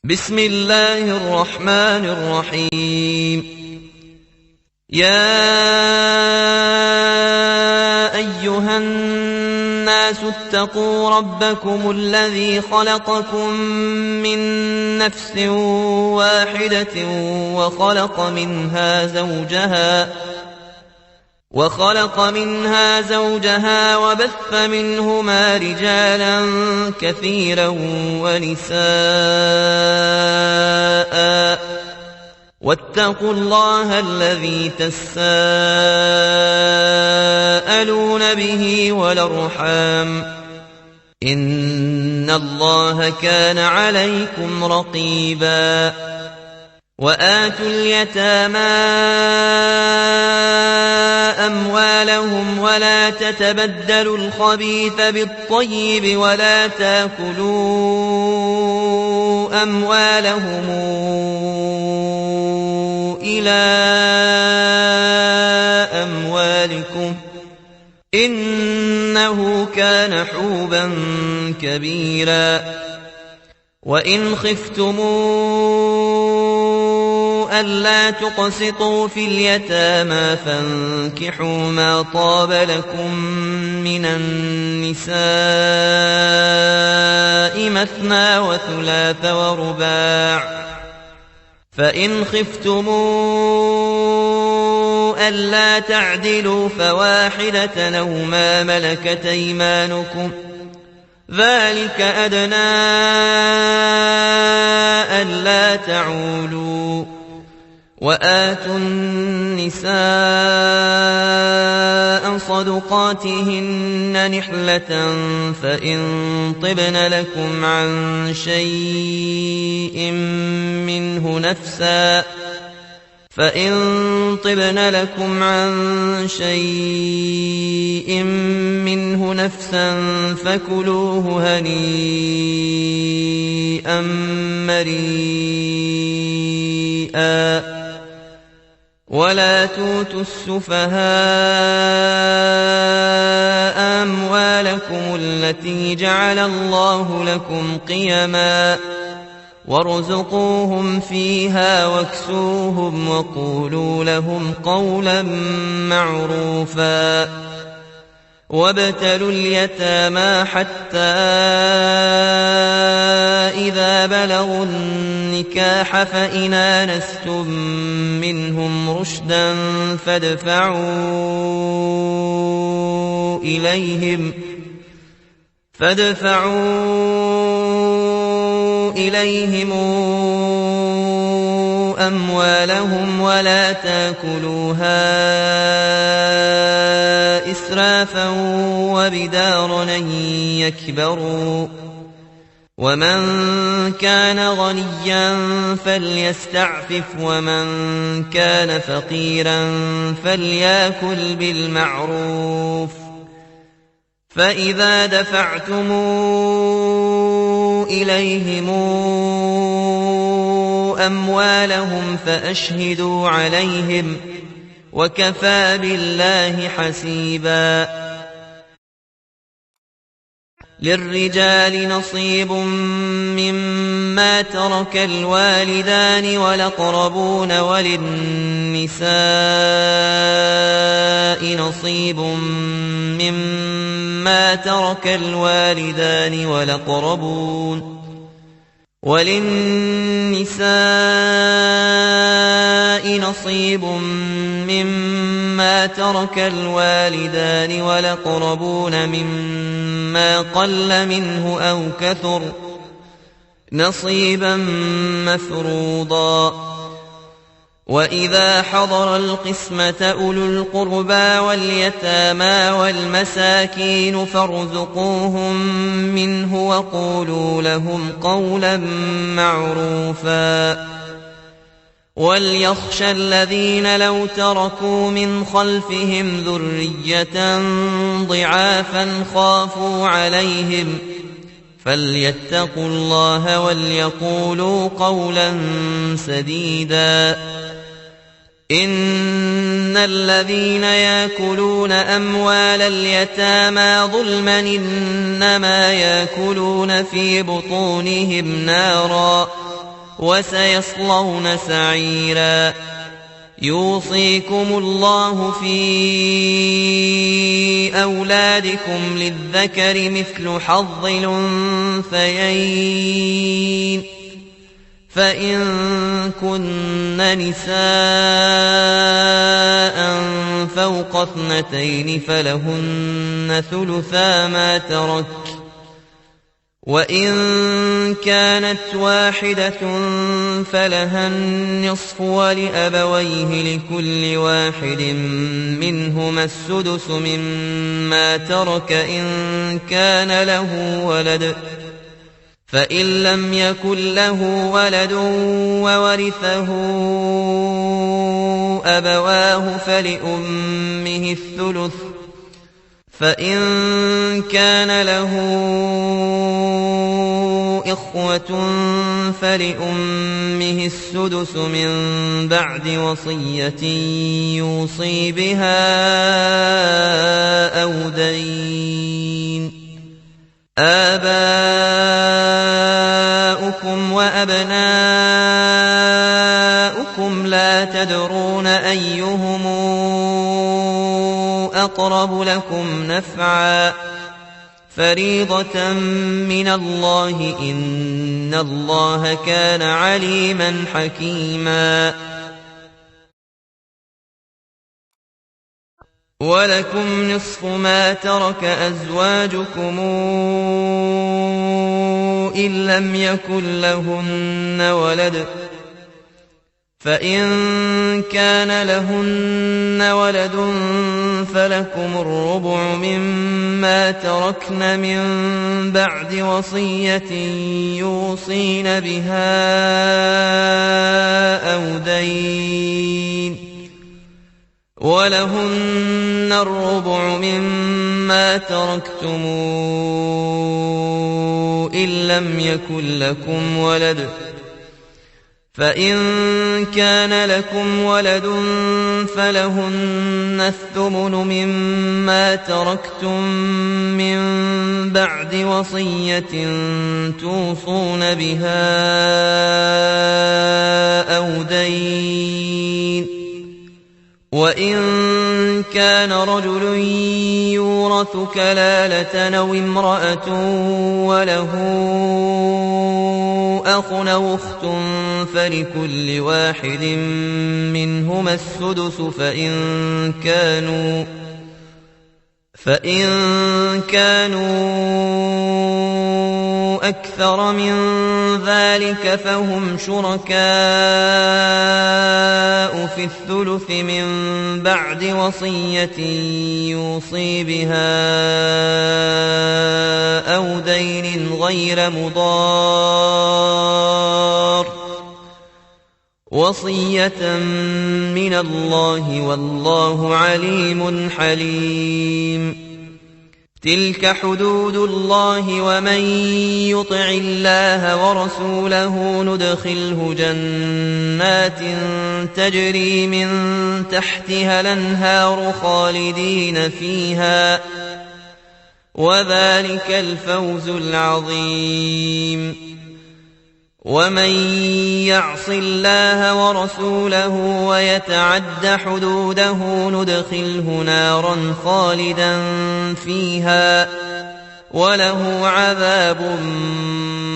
بسم الله الرحمن الرحيم. يا أيها الناس اتقوا ربكم الذي خلقكم من نفس واحدة وخلق منها زوجها وبث منهما رجالا كثيرا ونساء، واتقوا الله الذي تساءلون به والأرحام، إن الله كان عليكم رقيبا. وآتوا اليتامى أموالهم ولا تتبدلوا الخبيث بالطيب ولا تاكلوا أموالهم إلى أموالكم إنه كان حوبا كبيرا. وإن خفتموا ألا تقسطوا في اليتامى فانكحوا ما طاب لكم من النساء مثنى وثلاث ورباع، فإن خفتموا ألا تعدلوا فواحدة أو ما ملكت أيمانكم، ذلك أدنى ألا تعولوا. وآتوا النساء صدقاتهن نحلة فإن طبن لكم عن شيء منه نفسا فكلوه هنيئا مريئا. ولا توتوا السفهاء أموالكم التي جعل الله لكم قيما وارزقوهم فيها واكسوهم وقولوا لهم قولا معروفا. وابتلوا اليتامى حتى إذا بلغوا النكاح فإن آنستم منهم رشدا فادفعوا إليهم أموالهم ولا تاكلوها إسرافا وبدارا أن يكبروا. ومن كان غنيا فليستعفف ومن كان فقيرا فليأكل بالمعروف. فإذا دفعتم إليهم أموالهم فأشهدوا عليهم وكفى بالله حسيبا. للرجال نصيب مما ترك الوالدان والأقربون وللنساء نصيب مما ترك الوالدان والأقربون مما قل منه أو كثر نصيبا مفروضا. وإذا حضر القسمة أولو القربى واليتامى والمساكين فارزقوهم منه وقولوا لهم قولا معروفا. وليخشى الذين لو تركوا من خلفهم ذرية ضعافا خافوا عليهم فليتقوا الله وليقولوا قولا سديدا. إن الذين يأكلون أموال اليتامى ظلما إنما يأكلون في بطونهم نارا وسيصلون سعيرا يوصيكم الله في أولادكم للذكر مثل حظ الأنثيين فإن كن نساء فوق 2 فلهن ثلثا ما ترك وإن كانت واحدة فلها النصف ولأبويه لكل واحد منهما السدس مما ترك إن كان له ولد فإن لم يكن له ولد وورثه أبواه فلأمه الثلث فإن كان له إخوة فلأمه السدس من بعد وصية يوصي بها أو دين آباؤكم وأبناؤكم لا تدرون أيهم أقرب لكم نفعا فريضة من الله إن الله كان عليما حكيما ولكم نصف ما ترك أزواجكم إن لم يكن لهن ولد فإن كان لهن ولد فلكم الربع مما تركن من بعد وصية يوصين بها أو دين ولهن الربع مما تركتم إن لم يكن لكم ولد فإن كان لكم ولد فلهن الثمن مما تركتم من بعد وصية توصون بها أو دين وإن كان رجل يورث كلالة أو امرأة وله أخ أو أخت فلكل واحد منهما السدس فإن كانوا أكثر من ذلك فهم شركاء في الثلث من بعد وصية يوصي بها أو دين غير مضار وصية من الله والله عليم حليم تلك حدود الله ومن يطع الله ورسوله ندخله جنات تجري من تحتها الأنهار خالدين فيها وذلك الفوز العظيم ومن يعص الله ورسوله ويتعد حدوده ندخله نارا خالدا فيها وله عذاب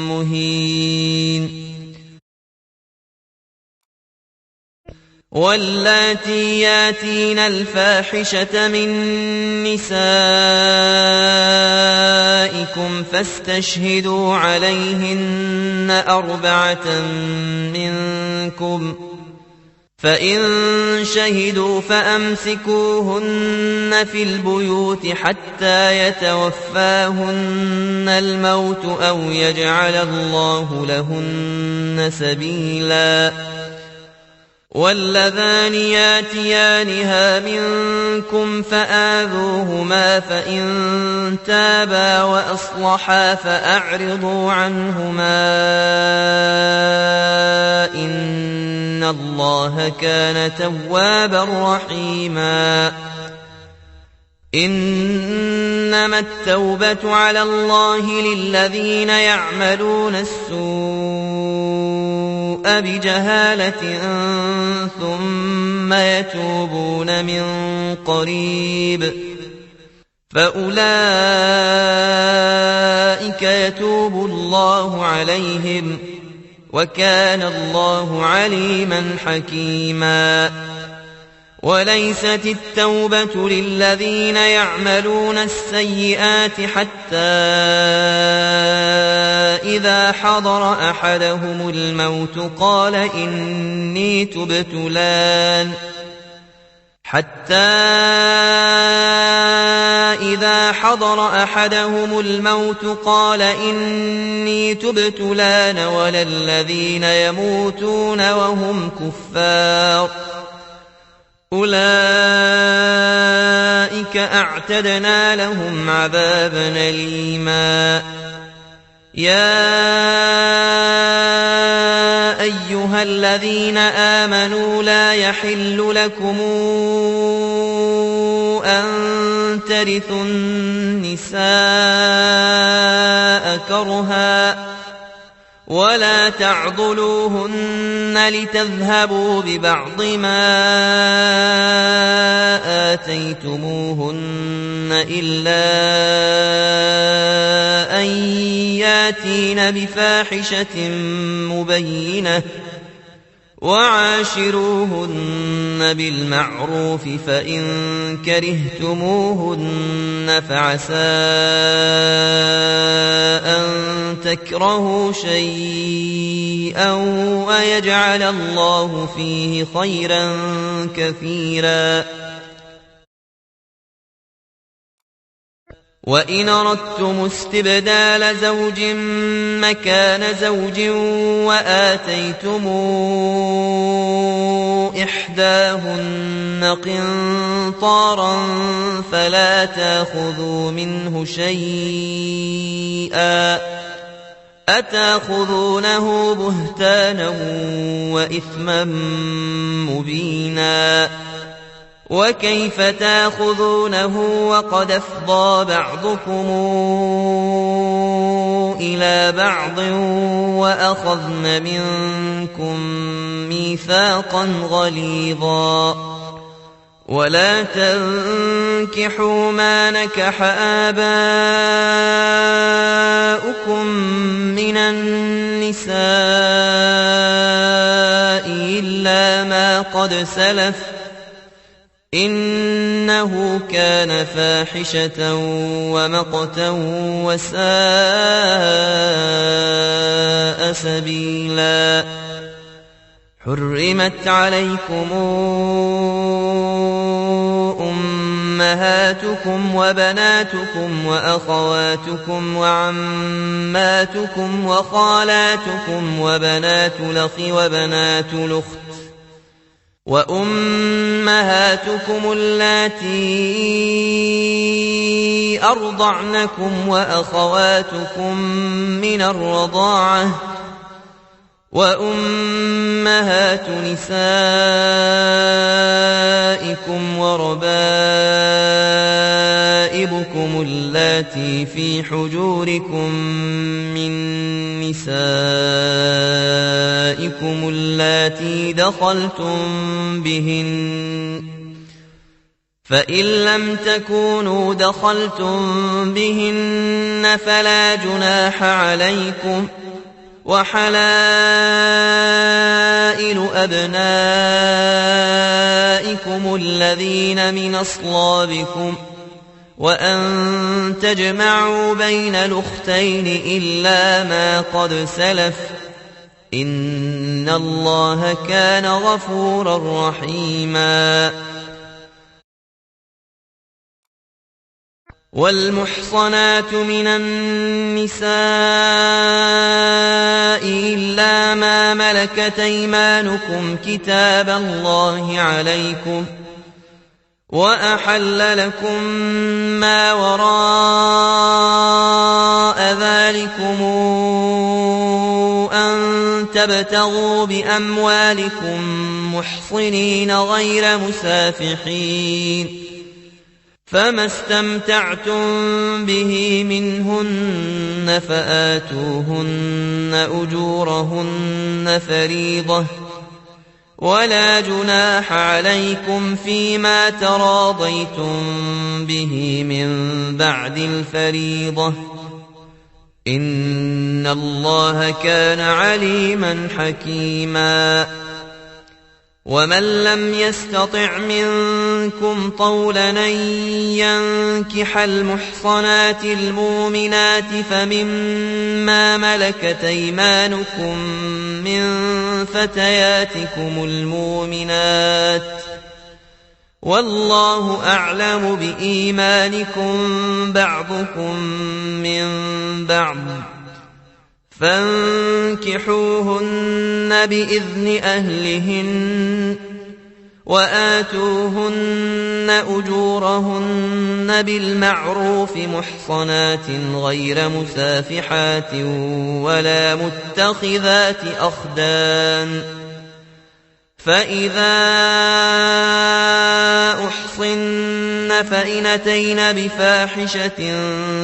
مهين واللاتي ياتين الفاحشة من نسائكم فاستشهدوا عليهن 4 منكم فإن شهدوا فأمسكوهن في البيوت حتى يتوفاهن الموت أو يجعل الله لهن سبيلا واللذان ياتيانها منكم فآذوهما فإن تابا وأصلحا فأعرضوا عنهما إن الله كان توابا رحيما إنما التوبة على الله للذين يعملون السوء بجهالة ثم يتوبون من قريب فأولئك يتوب الله عليهم وكان الله عليما حكيما. وليست التوبة للذين يعملون السيئات حتى إذا حضر أحدهم الموت قال إني تبت الآن ولا الذين يموتون وهم كفار أولئك أعتدنا لهم عذابا أليما. يا أيها الذين آمنوا لا يحل لكم أن ترثوا النساء كرها ولا تعضلوهن لتذهبوا ببعض ما آتيتموهن إلا أن ياتين بفاحشة مبينة وعاشروهن بالمعروف فإن كرهتموهن فعسى أن تكرهوا شيئا ويجعل الله فيه خيرا كثيرا. وإن أردتم استبدال زوج مكان زوج وآتيتم إحداهن قنطارا فلا تأخذوا منه شيئا أتأخذونه بهتانا وإثما مبينا. وكيف تأخذونه وقد أفضى بعضكم إلى بعض وأخذن منكم ميثاقا غليظا. ولا تنكحوا ما نكح آباؤكم من النساء إلا ما قد سلف إنه كان فاحشة ومقتا وساء سبيلا. حرمت عليكم أمهاتكم وبناتكم وأخواتكم وعماتكم وخالاتكم وبنات الأخ وبنات الأخت وأمهاتكم اللاتي أرضعنكم وأخواتكم من الرضاعة وأمهات نسائكم وربائبكم اللاتي في حجوركم من نسائكم اللاتي دخلتم بهن فإن لم تكونوا دخلتم بهن فلا جناح عليكم وحلائل أبنائكم الذين من أصلابكم وأن تجمعوا بين الأختين إلا ما قد سلف إن الله كان غفورا رحيما. والمحصنات من النساء إلا ما ملكت أيمانكم كتاب الله عليكم وأحل لكم ما وراء ذلكم أن تبتغوا بأموالكم محصنين غير مسافحين فما استمتعتم به منهن فآتوهن أجورهن فريضة ولا جناح عليكم فيما تراضيتم به من بعد الفريضة إن الله كان عليما حكيما ومن لم يستطع منكم طولا أن ينكح المحصنات المؤمنات فمما ملكت أيمانكم من فتياتكم المؤمنات والله أعلم بإيمانكم بعضكم من بعض فانكحوهن بإذن أهلهن وآتوهن أجورهن بالمعروف محصنات غير مسافحات ولا متخذات أخدان فإذا أحصن فإن أتين بفاحشة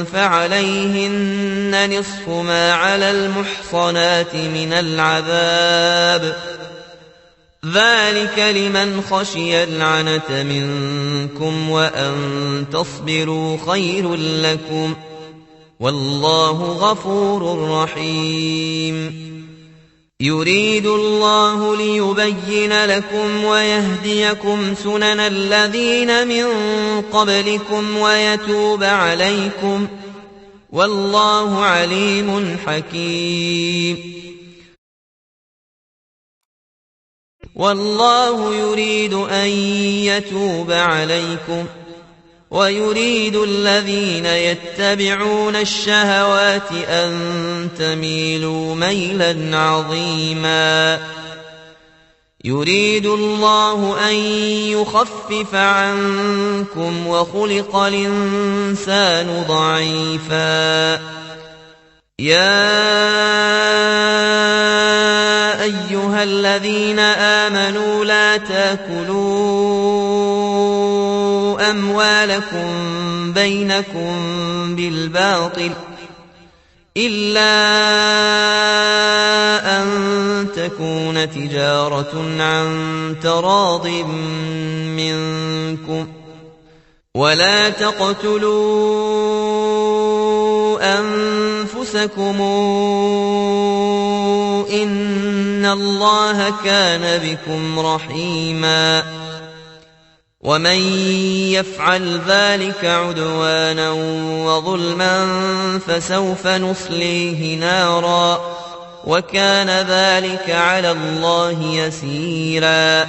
فعليهن نصف ما على المحصنات من العذاب ذلك لمن خشي العنة منكم وأن تصبروا خير لكم والله غفور رحيم يريد الله ليبين لكم ويهديكم سنن الذين من قبلكم ويتوب عليكم والله عليم حكيم والله يريد أن يتوب عليكم ويريد الذين يتبعون الشهوات أن تميلوا ميلا عظيما يريد الله أن يخفف عنكم وخلق الإنسان ضعيفا يا أيها الذين آمنوا لا تأكلوا أموالكم بينكم بالباطل إلا أن تكون تجارة عن تراض منكم ولا تقتلوا أنفسكم إن الله كان بكم رحيما ومن يفعل ذلك عدوانا وظلما فسوف نصليه نارا وكان ذلك على الله يسيرا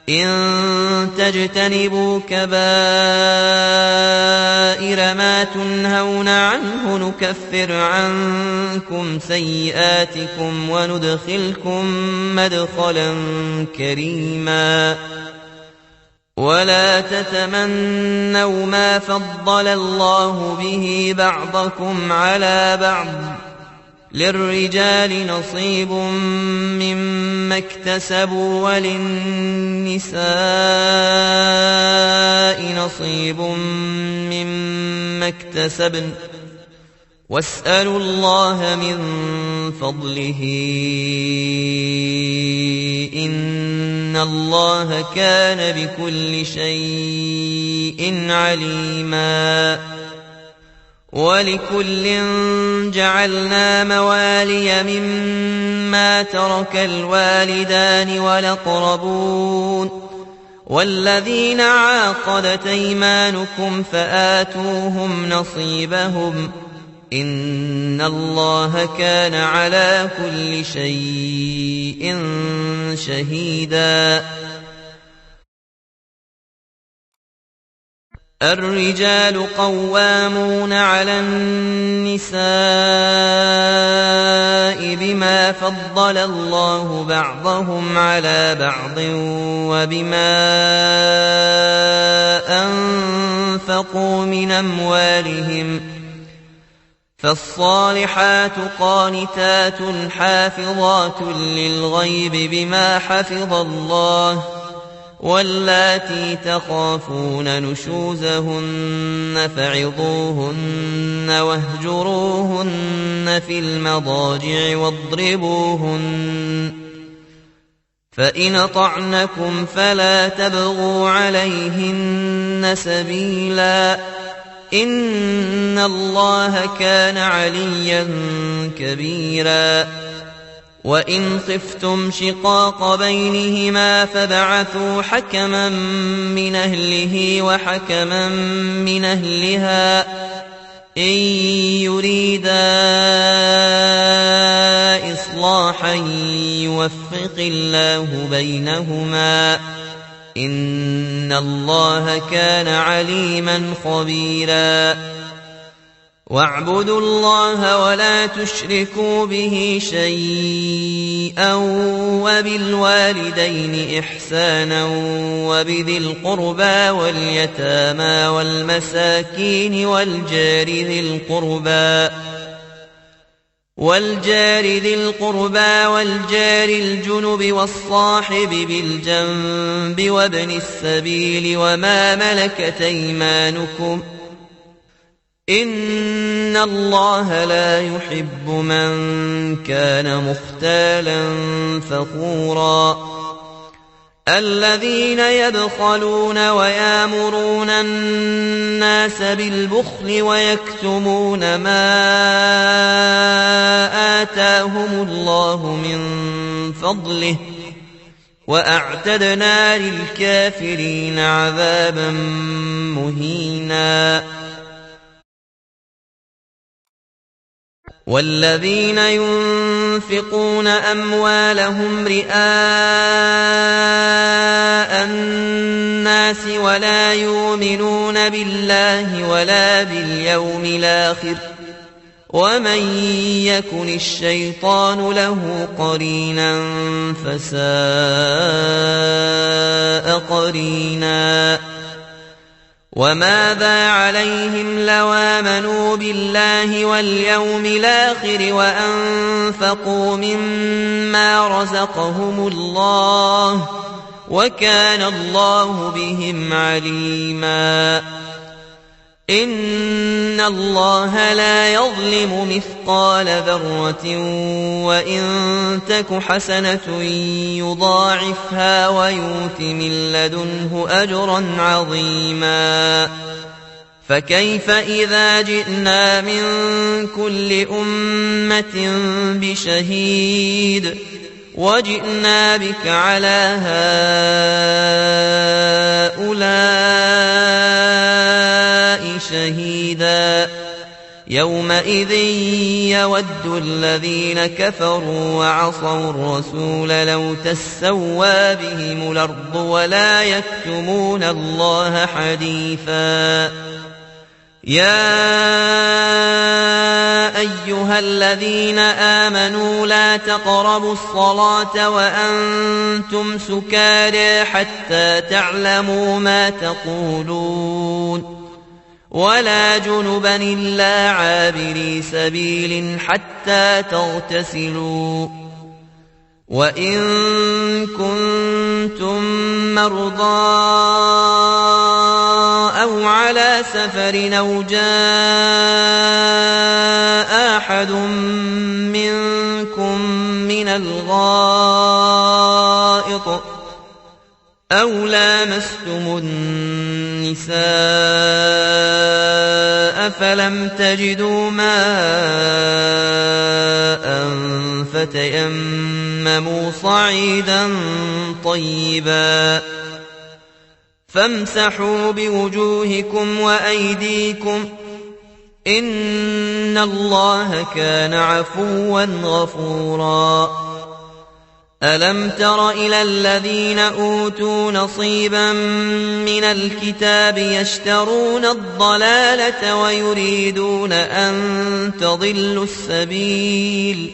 إن تجتنبوا كبائر ما تنهون عنه نكفر عنكم سيئاتكم وندخلكم مدخلا كريما ولا تتمنوا ما فضل الله به بعضكم على بعض للرجال نصيب مما اكتسبوا وللنساء نصيب مما اكتسبن واسألوا الله من فضله إن الله كان بكل شيء عليما ولكل جعلنا موالي مما ترك الوالدان والأقربون والذين عاقدت أيمانكم فآتوهم نصيبهم إن الله كان على كل شيء شهيدا الرجال قوامون على النساء بما فضل الله بعضهم على بعض وبما أنفقوا من أموالهم فالصالحات قانتات حافظات للغيب بما حفظ الله واللاتي تخافون نشوزهن فعظوهن واهجروهن في المضاجع واضربوهن، فإن أطعنكم فلا تبغوا عليهن سبيلا، إن الله كان عليا كبيرا. وإن خفتم شقاق بينهما فابعثوا حكما من أهله وحكما من أهلها إن يريدا إصلاحا يوفق الله بينهما، إن الله كان عليما خبيرا. واعبدوا الله ولا تشركوا به شيئا وبالوالدين إحسانا وبذي القربى واليتامى والمساكين والجار ذي القربى والجار الجنب والصاحب بالجنب وابن السبيل وما ملكت أيمانكم، إن الله لا يحب من كان مختالا فخورا. الذين يبخلون ويامرون الناس بالبخل ويكتمون ما آتاهم الله من فضله، وأعتدنا للكافرين عذابا مهينا. والذين ينفقون أموالهم رئاء الناس ولا يؤمنون بالله ولا باليوم الآخر ومن يكن الشيطان له قرينا فساء قرينا. وماذا عليهم لو آمنوا بالله واليوم الآخر وأنفقوا مما رزقهم الله وكان الله بهم عليما. إن الله لا يظلم مثقال ذرة وإن تك حسنة يضاعفها ويؤت من لدنه أجرا عظيما. فكيف إذا جئنا من كل أمة بشهيد وجئنا بك على هؤلاء شهيدا. يومئذ يود الذين كفروا وعصوا الرسول لو تسوى بهم الأرض ولا يكتمون الله حديثا. يا أيها الذين آمنوا لا تقربوا الصلاة وأنتم سكارى حتى تعلموا ما تقولون ولا جنبا إلا عابري سبيل حتى تغتسلوا. وإن كنتم مرضى أو على سفر أو جاء أحد منكم من الغائط أو لامستم النساء فلم تجدوا ماء فتيمموا صعيدا طيبا فامسحوا بوجوهكم وأيديكم إن الله كان عفوا غفورا. ألم تر إلى الذين أوتوا نصيبا من الكتاب يشترون الضلالة ويريدون أن تضلوا السبيل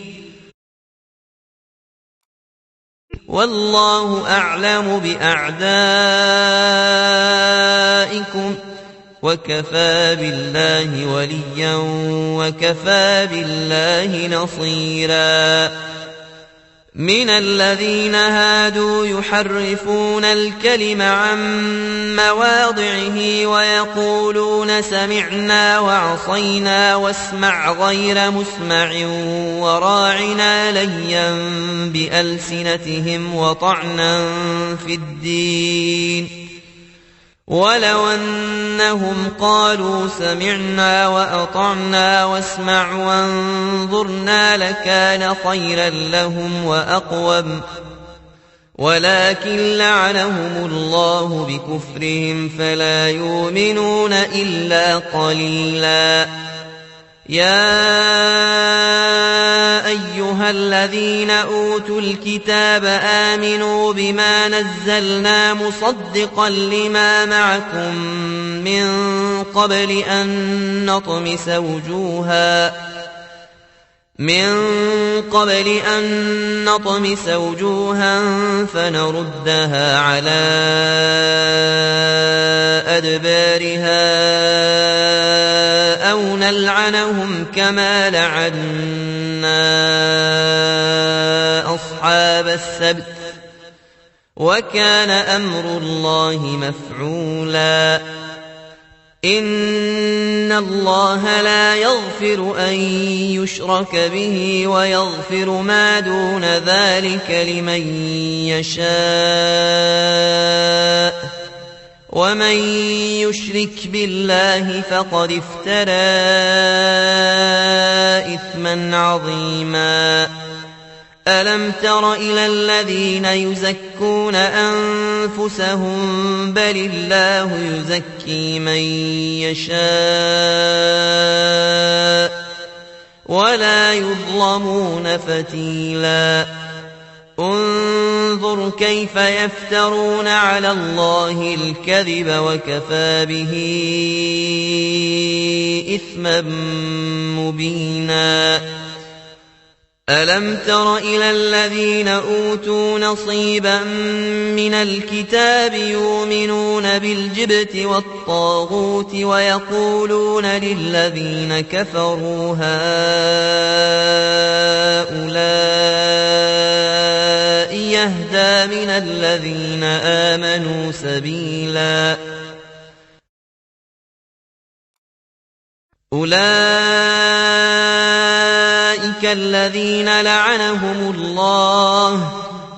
والله أعلم بأعدائكم وكفى بالله وليا وكفى بالله نصيرا. من الذين هادوا يحرفون الكلم عن مواضعه ويقولون سمعنا وعصينا واسمع غير مسمع وراعنا ليا بألسنتهم وطعنا في الدين ولو أنهم قالوا سمعنا وأطعنا واسمع وانظرنا لكان خيرا لهم وأقوم ولكن لعنهم الله بكفرهم فلا يؤمنون إلا قليلا. يا أيها الذين أوتوا الكتاب آمنوا بما نزلنا مصدقا لما معكم من قبل أن نطمس وجوها فنردها على أدبارها أو نلعنهم كما لعنا أصحاب السبت وكان أمر الله مفعولا. إن الله لا يغفر أن يشرك به ويغفر ما دون ذلك لمن يشاء ومن يشرك بالله فقد افترى إثما عظيما. ألم تر إلى الذين يزكون أنفسهم بل الله يزكي من يشاء ولا يظلمون فتيلا. انظر كيف يفترون على الله الكذب وكفى به إثما مبينا. ألم تر إلى الذين أوتوا نصيبا من الكتاب يؤمنون بالجبت والطاغوت ويقولون للذين كفروا هؤلاء يهدى من الذين آمنوا سبيلا. أولئك الذين لعنهم الله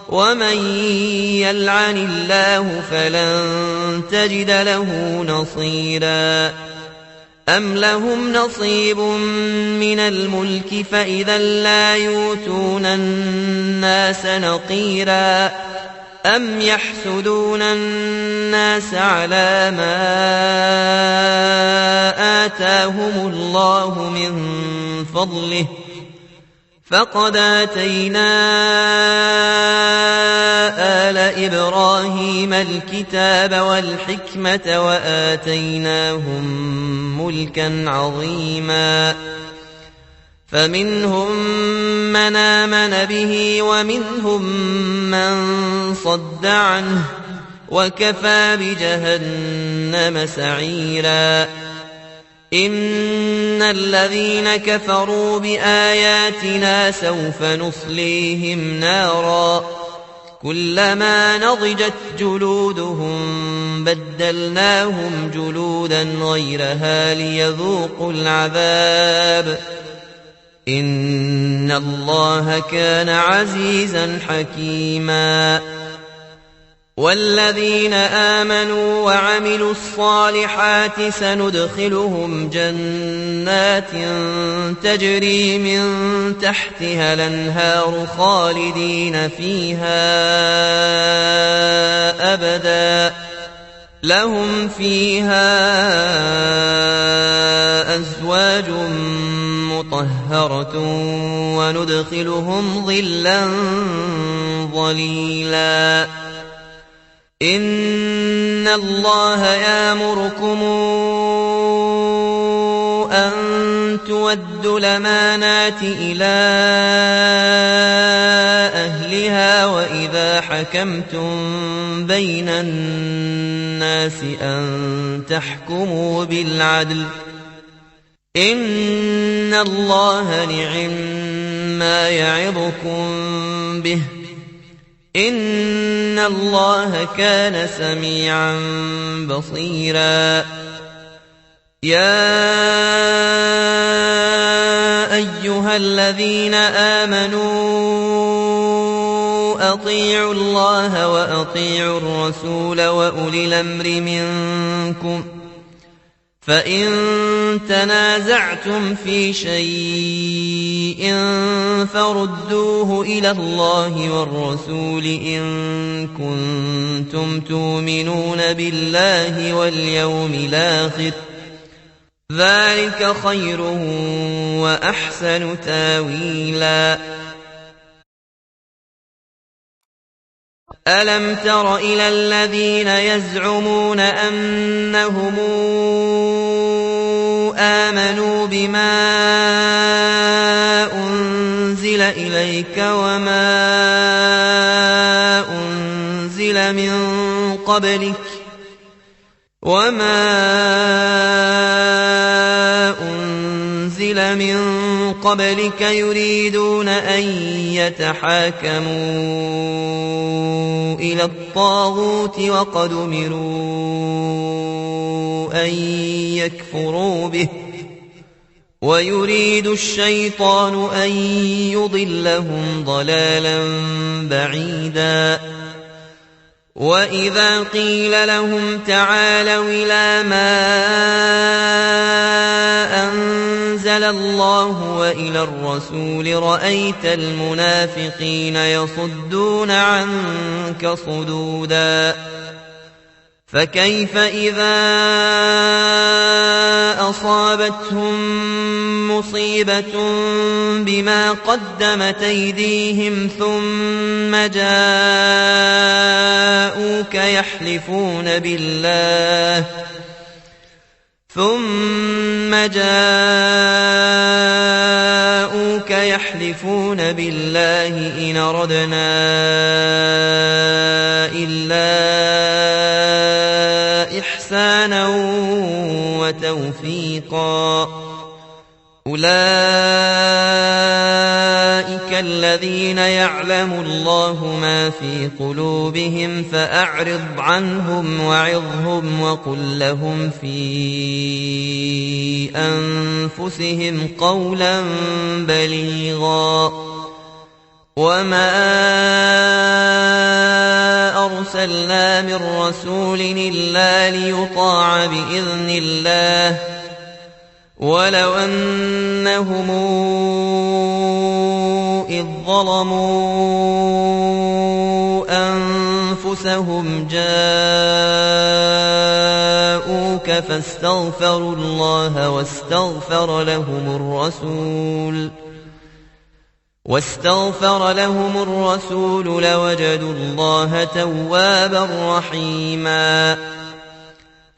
ومن يلعن الله فلن تجد له نصيرا. أم لهم نصيب من الملك فإذا لا يؤتون الناس نقيرا. أم يحسدون الناس على ما آتاهم الله من فضله فقد آتينا آل إبراهيم الكتاب والحكمة وآتيناهم ملكا عظيما. فمنهم من آمن به ومنهم من صد عنه وكفى بجهنم سعيرا. إن الذين كفروا بآياتنا سوف نصليهم نارا كلما نضجت جلودهم بدلناهم جلودا غيرها ليذوقوا العذاب إن الله كان عزيزا حكيما. والذين آمنوا وعملوا الصالحات سندخلهم جنات تجري من تحتها الأنهار خالدين فيها أبدا لهم فيها أزواج مطهرة وندخلهم ظلا ظليلا. إن الله يأمركم أن تودوا الأمانات إلى أهلها وإذا حكمتم بين الناس أن تحكموا بالعدل إن الله نعم ما يعظكم به إن الله كان سميعا بصيرا يا أيها الذين آمنوا أطيعوا الله وأطيعوا الرسول وأولي الأمر منكم فإن تنازعتم في شيء فردوه إلى الله والرسول إن كنتم تؤمنون بالله واليوم الآخر ذلك خير وأحسن تاويلا ألم تر إلى الذين يزعمون أنهم آمنوا بما أنزل إليك وما أنزل من قبلك يريدون أن يتحاكموا إلى الطاغوت وقد أمروا أن يكفروا به ويريد الشيطان أن يضلهم ضلالا بعيدا وإذا قيل لهم تعالوا إلى ما أنزل الله وإلى الرسول رأيت المنافقين يصدون عنك صدودا فكيف إذا أصابتهم مصيبة بما قدمت أيديهم ثم جاءوك يحلفون بالله إن أردنا إلا إحسانا وتوفيقا أولئك الذين يعلم الله ما في قلوبهم فأعرض عنهم وعظهم وقل لهم في أنفسهم قولا بليغا وما أرسلنا من رسول إلا ليطاع بإذن الله ولو أنهم إذ ظلموا أنفسهم جاءوك فاستغفروا الله واستغفر لهم الرسول لوجدوا الله توابا رحيما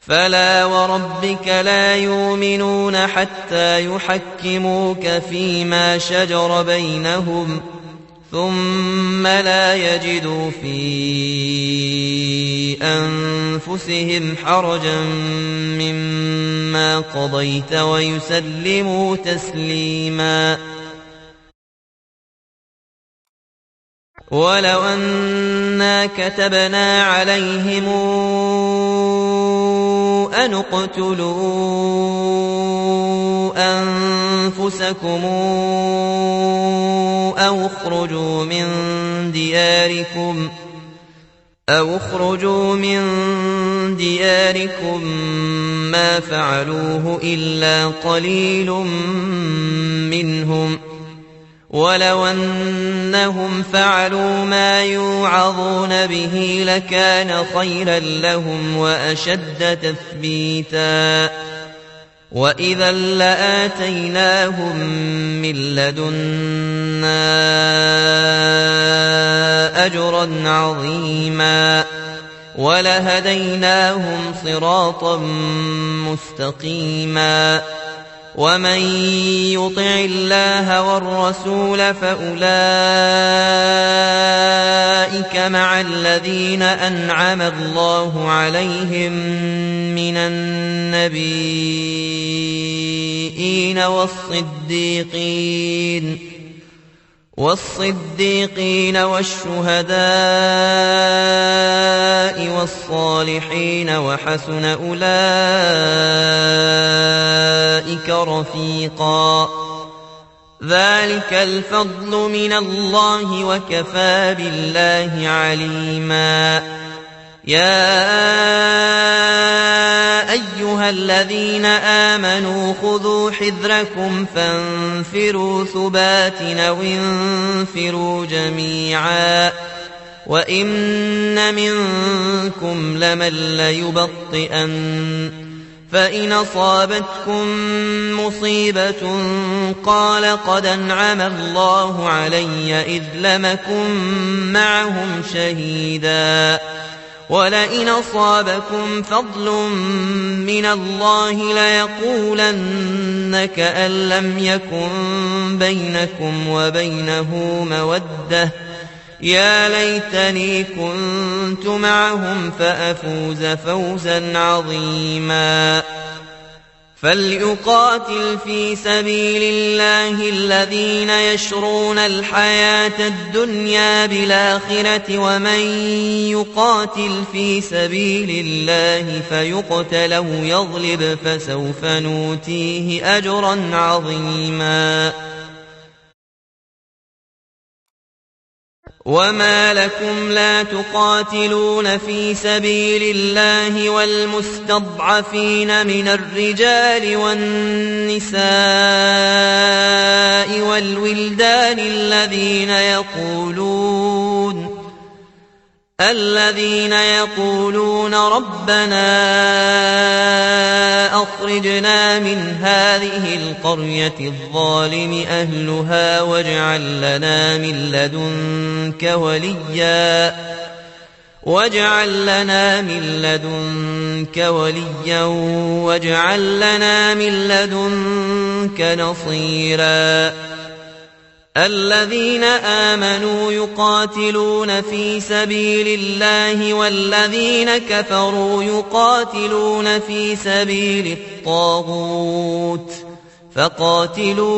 فلا وربك لا يؤمنون حتى يحكموك فيما شجر بينهم ثم لا يجدوا في أنفسهم حرجا مما قضيت ويسلموا تسليما ولو أنا كتبنا عليهم أن اقتلوا أنفسكم أو اخرجوا من دياركم ما فعلوه إلا قليل منهم ولو أنهم فعلوا ما يوعظون به لكان خيرا لهم وأشد تثبيتا وإذا لآتيناهم من لدنا أجرا عظيما ولهديناهم صراطا مستقيما ومن يطع الله والرسول فأولئك مع الذين أنعم الله عليهم من النبيين والصديقين والشهداء والصالحين وحسن أولئك رفيقا ذلك الفضل من الله وكفى بالله عليما يا أيها الذين آمنوا خذوا حذركم فانفروا ثبات أو انفروا جميعا وإن منكم لمن ليبطئن فإن أصابتكم مصيبة قال قد أنعم الله علي إذ لم أكن معهم شهيدا ولئن أصابكم فضل من الله ليقولن كأن لم يكن بينكم وبينه مودة يا ليتني كنت معهم فأفوز فوزا عظيما فليقاتل في سبيل الله الذين يشرون الحياة الدنيا بالآخرة ومن يقاتل في سبيل الله فيقتل أو يغلب فسوف نؤتيه أجرا عظيما وما لكم لا تقاتلون في سبيل الله والمستضعفين من الرجال والنساء والولدان الذين يقولون ربنا أخرجنا من هذه القرية الظالم أهلها واجعل لنا من لدنك وليا واجعل لنا من لدنك نصيرا الذين آمنوا يقاتلون في سبيل الله والذين كفروا يقاتلون في سبيل الطاغوت فقاتلوا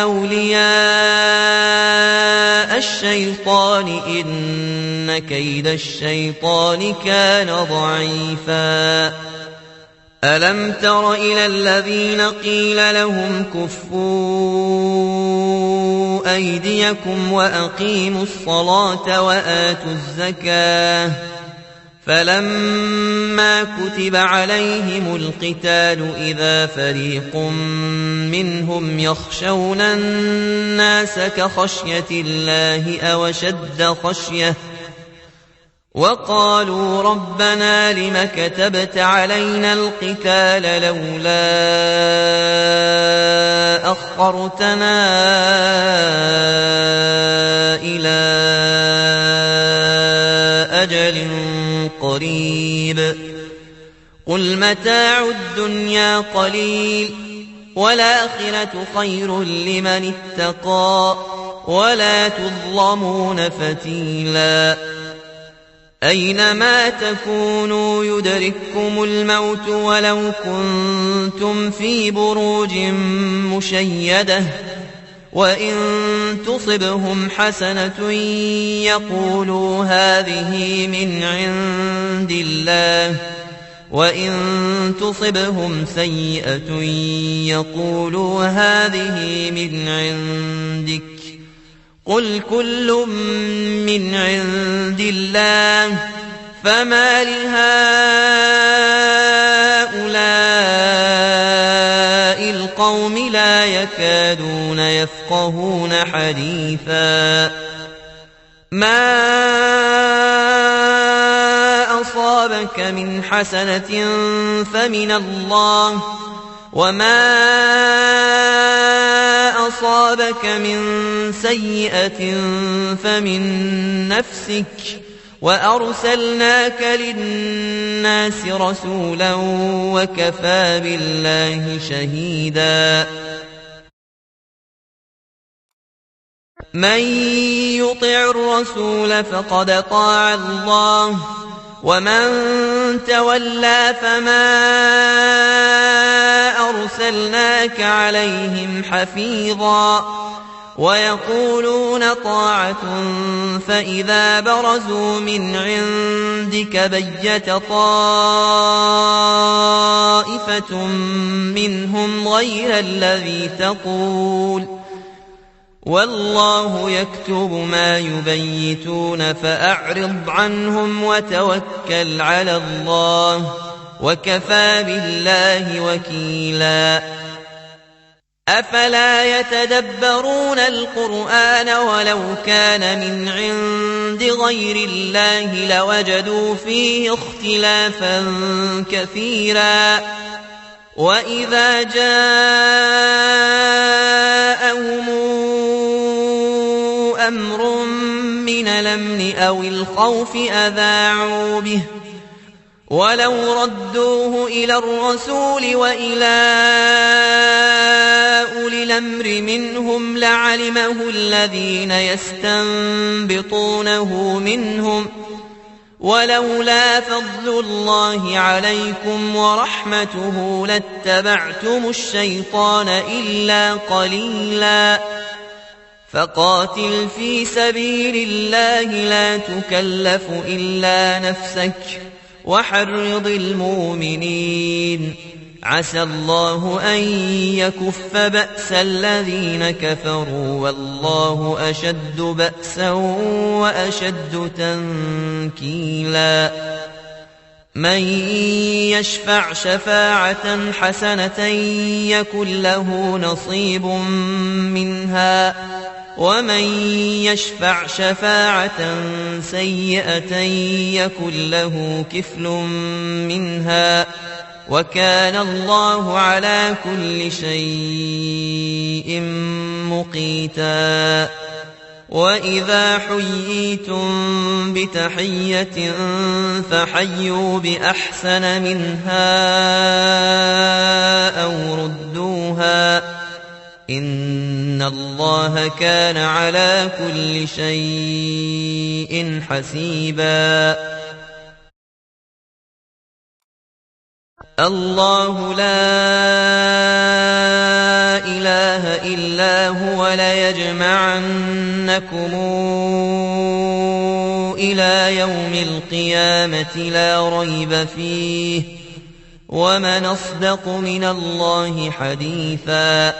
أولياء الشيطان إن كيد الشيطان كان ضعيفا ألم تر إلى الذين قيل لهم كفوا أيديكم وأقيموا الصلاة وآتوا الزكاة فلما كتب عليهم القتال إذا فريق منهم يخشون الناس كخشية الله أو أشد خشية وقالوا ربنا لم كتبت علينا القتال لولا أخرتنا إلى أجل قريب قل متاع الدنيا قليل والآخرة خير لمن اتقى ولا تظلمون فتيلا أينما تكونوا يدرككم الموت ولو كنتم في بروج مشيدة وإن تصبهم حسنة يقولوا هذه من عند الله وإن تصبهم سيئة يقولوا هذه من عندك قل كل من عند الله فما لهؤلاء القوم لا يكادون يفقهون حديثا ما أصابك من حسنة فمن الله وما أصابك من سيئة فمن نفسك وأرسلناك للناس رسولا وكفى بالله شهيدا من يطع الرسول فقد طاع الله ومن تولى فما أرسلناك عليهم حفيظا ويقولون طاعة فإذا برزوا من عندك بيت طائفة منهم غير الذي تقول والله يكتب ما يبيتون فأعرض عنهم وتوكل على الله وكفى بالله وكيلا أفلا يتدبرون القرآن ولو كان من عند غير الله لوجدوا فيه اختلافا كثيرا وإذا جاءهم أمر من الأمن أو الخوف أذاعوا به ولو ردوه إلى الرسول وإلى أولي الأمر منهم لعلمه الذين يستنبطونه منهم ولولا فضل الله عليكم ورحمته لاتبعتم الشيطان إلا قليلا فقاتل في سبيل الله لا تكلف إلا نفسك وحرض المؤمنين عسى الله أن يكف بأس الذين كفروا والله أشد بأسا وأشد تنكيلا من يشفع شفاعة حسنة يكن له نصيب منها ومن يشفع شفاعة سيئة يكن له كفل منها وكان الله على كل شيء مقيتا وإذا حييتم بتحية فحيوا بأحسن منها أو ردوها إن الله كان على كل شيء حسيبا الله لا إله إلا هو ليجمعنكم إلى يوم القيامة لا ريب فيه ومن أصدق من الله حديثا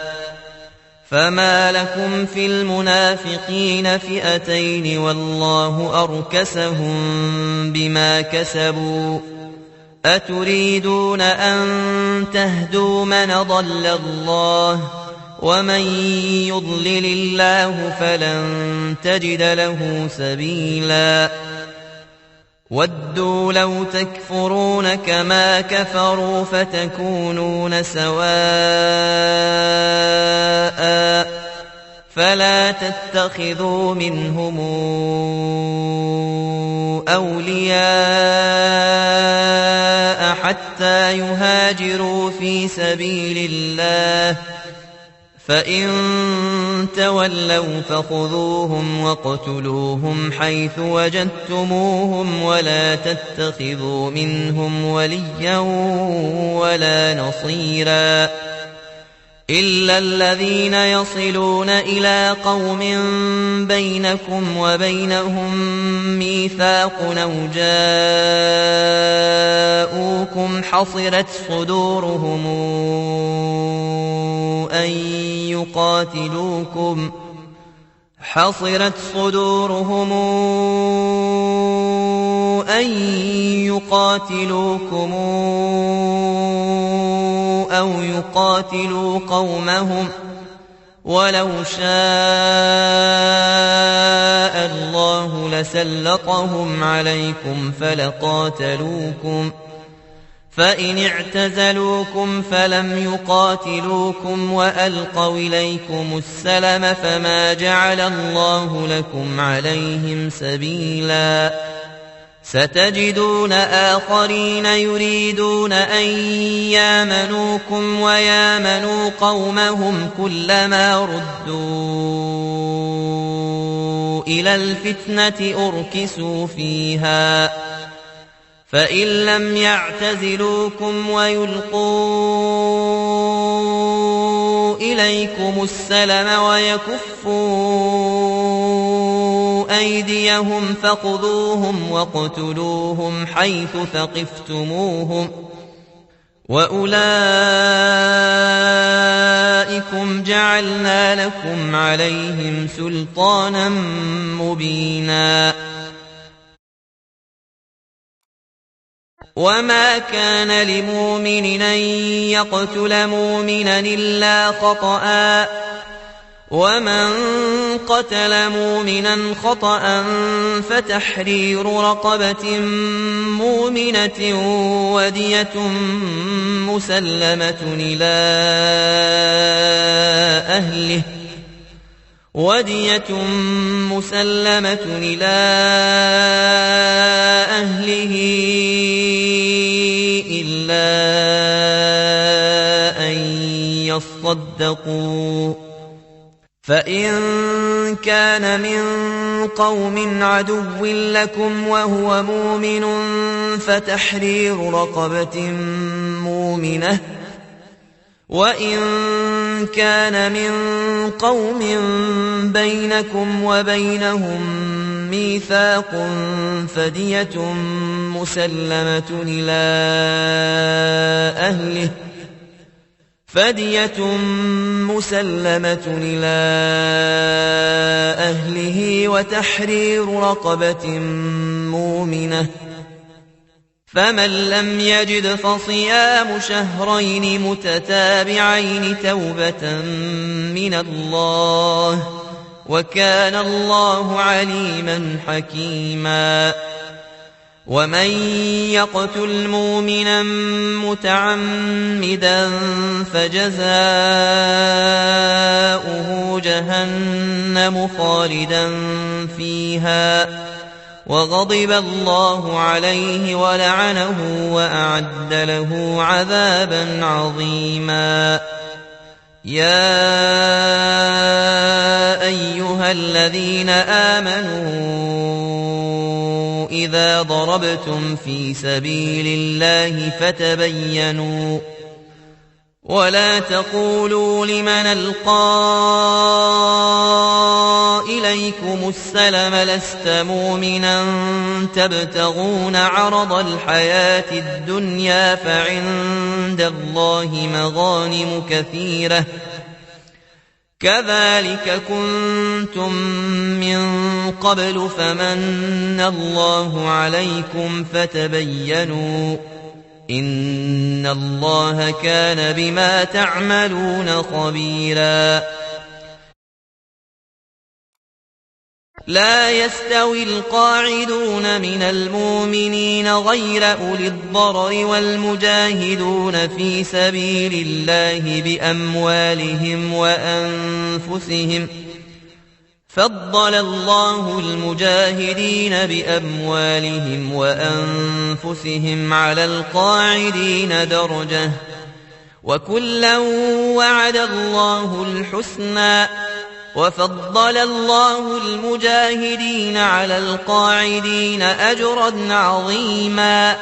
فما لكم في المنافقين فئتين والله أركسهم بما كسبوا أتريدون أن تهدوا من ضل الله ومن يضلل الله فلن تجد له سبيلا ودوا لو تكفرون كما كفروا فتكونون سواء فلا تتخذوا منهم أولياء حتى يهاجروا في سبيل الله فإن تولوا فخذوهم واقتلوهم حيث وجدتموهم ولا تتخذوا منهم وليا ولا نصيرا إلا الذين يصلون إلى قوم بينكم وبينهم ميثاق أو جاءوكم حصرت صدورهم أن يقاتلوكم أو يقاتلوا قومهم ولو شاء الله لسلطهم عليكم فلقاتلوكم فإن اعتزلوكم فلم يقاتلوكم وألقوا إليكم السلم فما جعل الله لكم عليهم سبيلا ستجدون آخرين يريدون أن يامنوكم ويامنوا قومهم كلما ردوا إلى الفتنة أركسوا فيها فإن لم يعتزلوكم ويلقوا إليكم السلم ويكفوا أيديهم فخذوهم واقتلوهم حيث ثقفتموهم وأولئكم جعلنا لكم عليهم سلطانا مبينا وما كان لمؤمن أن يقتل مؤمنا إلا خطأ ومن قتل مؤمنا خطأ فتحرير رقبة مؤمنة ودية مسلمة إلى أهله إلا أن يصدقوا فإن كان من قوم عدو لكم وهو مؤمن فتحرير رقبة مؤمنة وإن كان من قوم بينكم وبينهم ميثاق فدية مسلمة إلى أهله وتحرير رقبة مؤمنة فمن لم يجد فصيام شهرين متتابعين توبة من الله وكان الله عليما حكيما ومن يقتل مؤمنا متعمدا فجزاؤه جهنم خالدا فيها وغضب الله عليه ولعنه وأعد له عذابا عظيما يا أيها الذين آمنوا إذا ضربتم في سبيل الله فتبينوا ولا تقولوا لمن ألقى إليكم السلم لست مؤمنا تبتغون عرض الحياة الدنيا فعند الله مغانم كثيرة كذلك كنتم من قبل فمن الله عليكم فتبينوا إن الله كان بما تعملون خبيرا لا يستوي القاعدون من المؤمنين غير أولي الضرر والمجاهدون في سبيل الله بأموالهم وأنفسهم فضل الله المجاهدين بأموالهم وأنفسهم على القاعدين درجة وكلا وعد الله الحسنى وفضل الله المجاهدين على القاعدين أجرا عظيما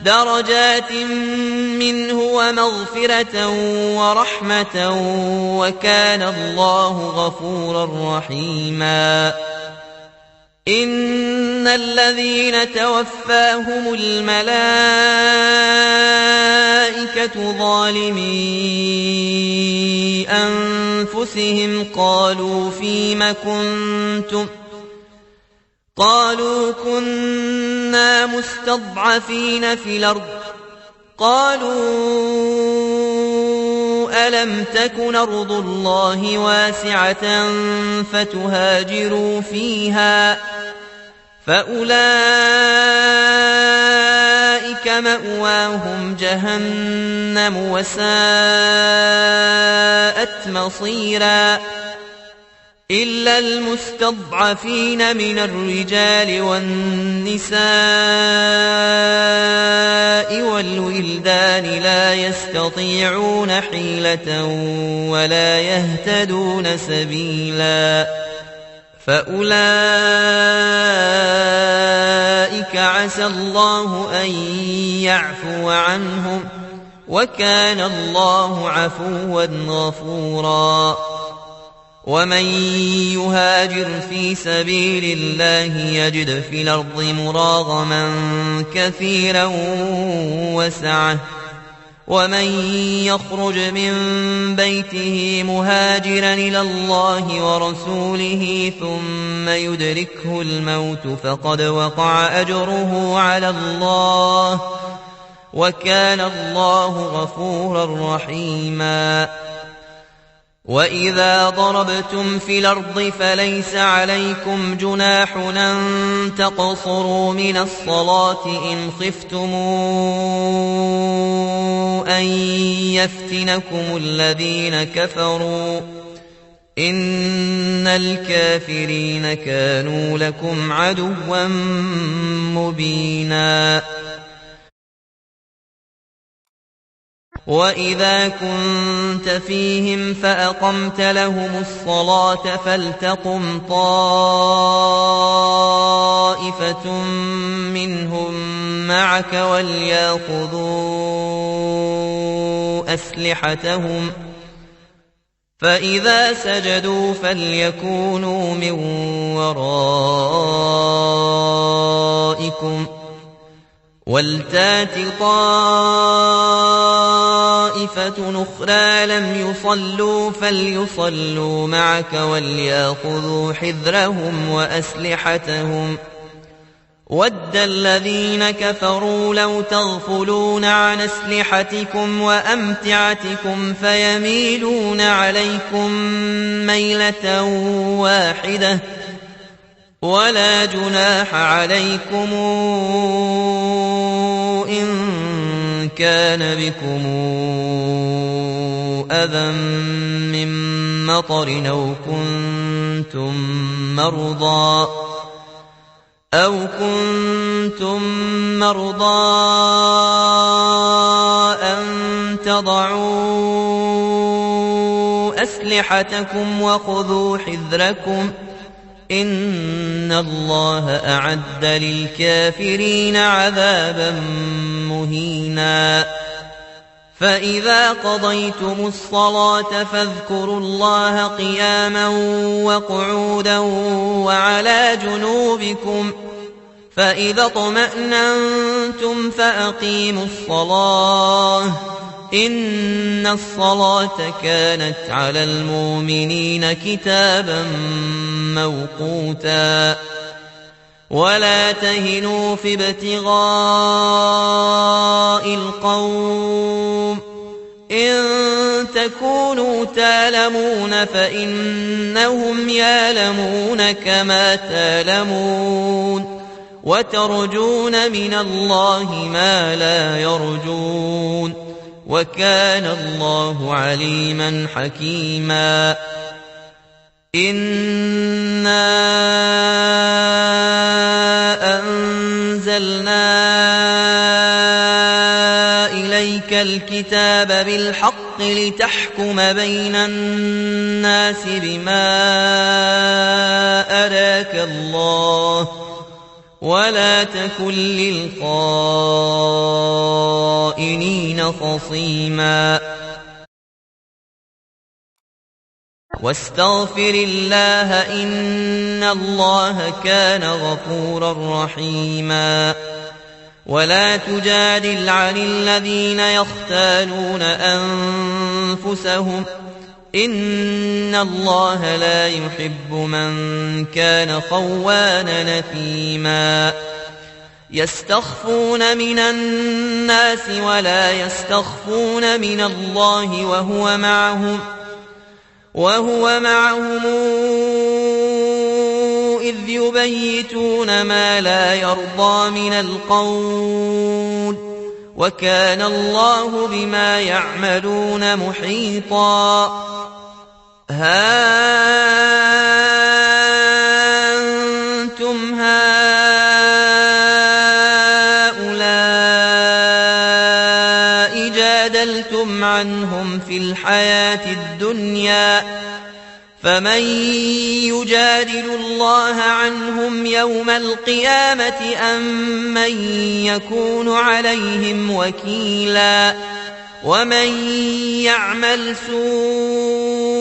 درجات منه ومغفرة ورحمة وكان الله غفورا رحيما إن الذين توفاهم الملائكة ظالمي أنفسهم قالوا فيم كنتم قالوا كنا مستضعفين في الأرض قالوا ألم تكن أرض الله واسعة فتهاجروا فيها فأولئك مأواهم جهنم وساءت مصيرا إلا المستضعفين من الرجال والنساء والولدان لا يستطيعون حيلة ولا يهتدون سبيلا فأولئك عسى الله أن يعفو عنهم وكان الله عفوا غفورا. ومن يهاجر في سبيل الله يجد في الأرض مراغما كثيرا وسعة، ومن يخرج من بيته مهاجرا إلى الله ورسوله ثم يدركه الموت فقد وقع أجره على الله، وكان الله غفورا رحيما. وإذا ضربتم في الأرض فليس عليكم جناح أن تقصروا من الصلاة إن خفتم أن يفتنكم الذين كفروا، إن الكافرين كانوا لكم عدوا مبينا. وإذا كنت فيهم فأقمت لهم الصلاة فلتقم طائفة منهم معك وليأخذوا أسلحتهم، فإذا سجدوا فليكونوا من ورائكم ولتات طائفة أخرى لم يصلوا فليصلوا معك وليأخذوا حذرهم وأسلحتهم. ود الذين كفروا لو تغفلون عن أسلحتكم وأمتعتكم فيميلون عليكم ميلة واحدة، ولا جناح عليكم إن كان بكم أذى من مطر أو كنتم مرضى أن تضعوا أسلحتكم وخذوا حذركم، إن الله أعد للكافرين عذابا مهينا. فإذا قضيتم الصلاة فاذكروا الله قياما وقعودا وعلى جنوبكم، فإذا اطمأننتم فأقيموا الصلاة، إن الصلاة كانت على المؤمنين كتابا موقوتا. ولا تهنوا في ابتغاء القوم، إن تكونوا تالمون فإنهم يالمون كما تالمون، وترجون من الله ما لا يرجون، وكان الله عليما حكيما. إنا أنزلنا إليك الكتاب بالحق لتحكم بين الناس بما أراك الله، ولا تكن للخائنين خصيما. واستغفر الله إن الله كان غفورا رحيما. ولا تجادل عن الذين يختانون أنفسهم، إن الله لا يحب من كان خوانا نثيما. يستخفون من الناس ولا يستخفون من الله وهو معهم إذ يبيتون ما لا يرضى من القول، وكان الله بما يعملون محيطا. ها أنتم هؤلاء جادلتم عنهم في الحياة الدنيا، فمن يجادل الله عنهم يوم القيامة أم من يكون عليهم وكيلا. ومن يعمل سوءا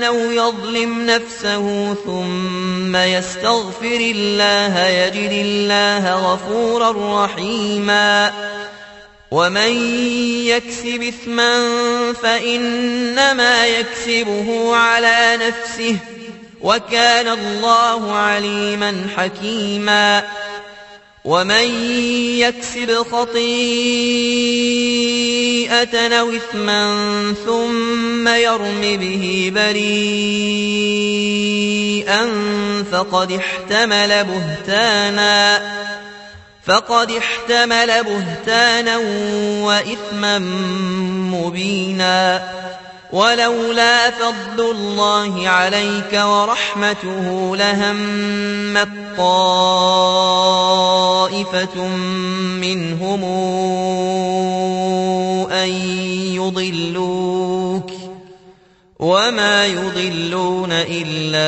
أو يظلم نفسه ثم يستغفر الله يجد الله غفورا رحيما ومن يكسب إثما فإنما يكسبه على نفسه وكان الله عليما حكيما ومن يكسب خطيئة أو إثما ثم يرم به بريئا فقد احتمل بهتانا وإثما مبينا ولولا فضل الله عليك ورحمته لهمت طائفة منهم أن يضلوك وما يضلون إلا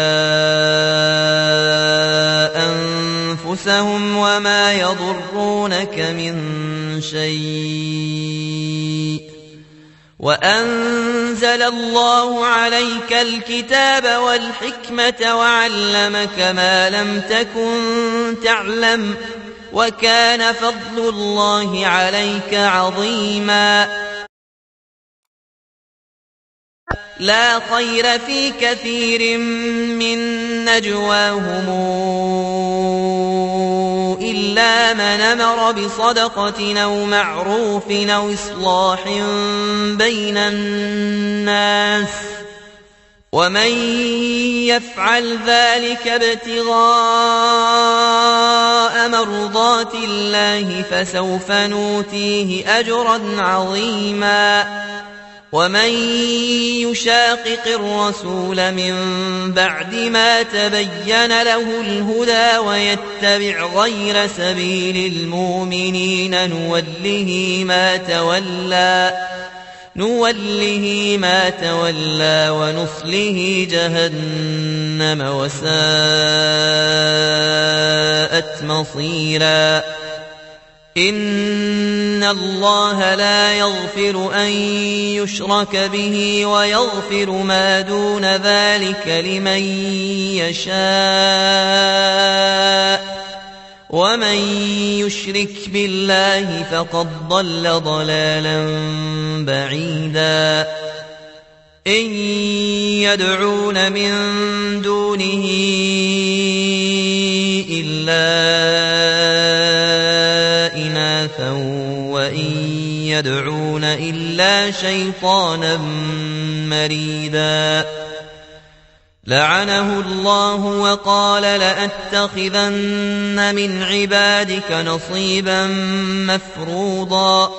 أنفسهم وما يضرونك من شيء وأنزل الله عليك الكتاب والحكمة وعلمك ما لم تكن تعلم وكان فضل الله عليك عظيما لا خير في كثير من نجواهم إلا من أمر بصدقة أو معروف أو إصلاح بين الناس ومن يفعل ذلك ابتغاء مرضات الله فسوف نؤتيه أجرا عظيما ومن يشاقق الرسول من بعد ما تبين له الهدى ويتبع غير سبيل المؤمنين نوله ما تولى ونصله جهنم وساءت مصيرا إن الله لا يغفر أن يشرك به ويغفر ما دون ذلك لمن يشاء ومن يشرك بالله فقد ضل ضلالا بعيدا إن يدعون من دونه إلا إناثا وإن يدعون إلا شيطانا مريدا لعنه الله وقال لأتخذن من عبادك نصيبا مفروضا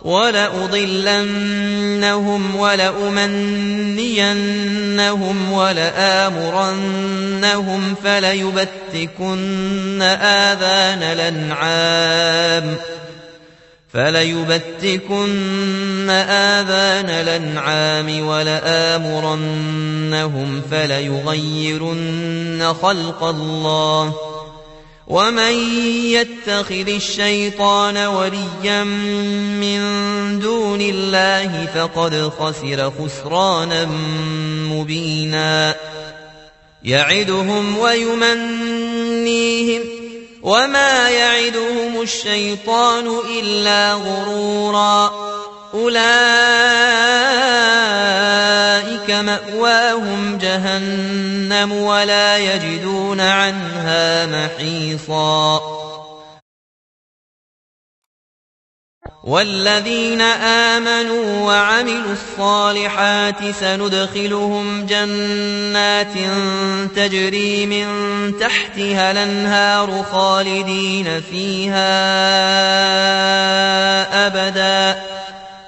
ولأضلنهم ولأمنينهم ولآمرنهم فليبتكن آذان الأنعام ولآمرنهم فليغيرن خلق الله ومن يتخذ الشيطان وليا من دون الله فقد خسر خسرانا مبينا يعدهم ويمنيهم وما يعدهم الشيطان إلا غرورا أولئك مأواهم جهنم ولا يجدون عنها محيصا والذين آمنوا وعملوا الصالحات سندخلهم جنات تجري من تحتها الأنهار خالدين فيها أبدا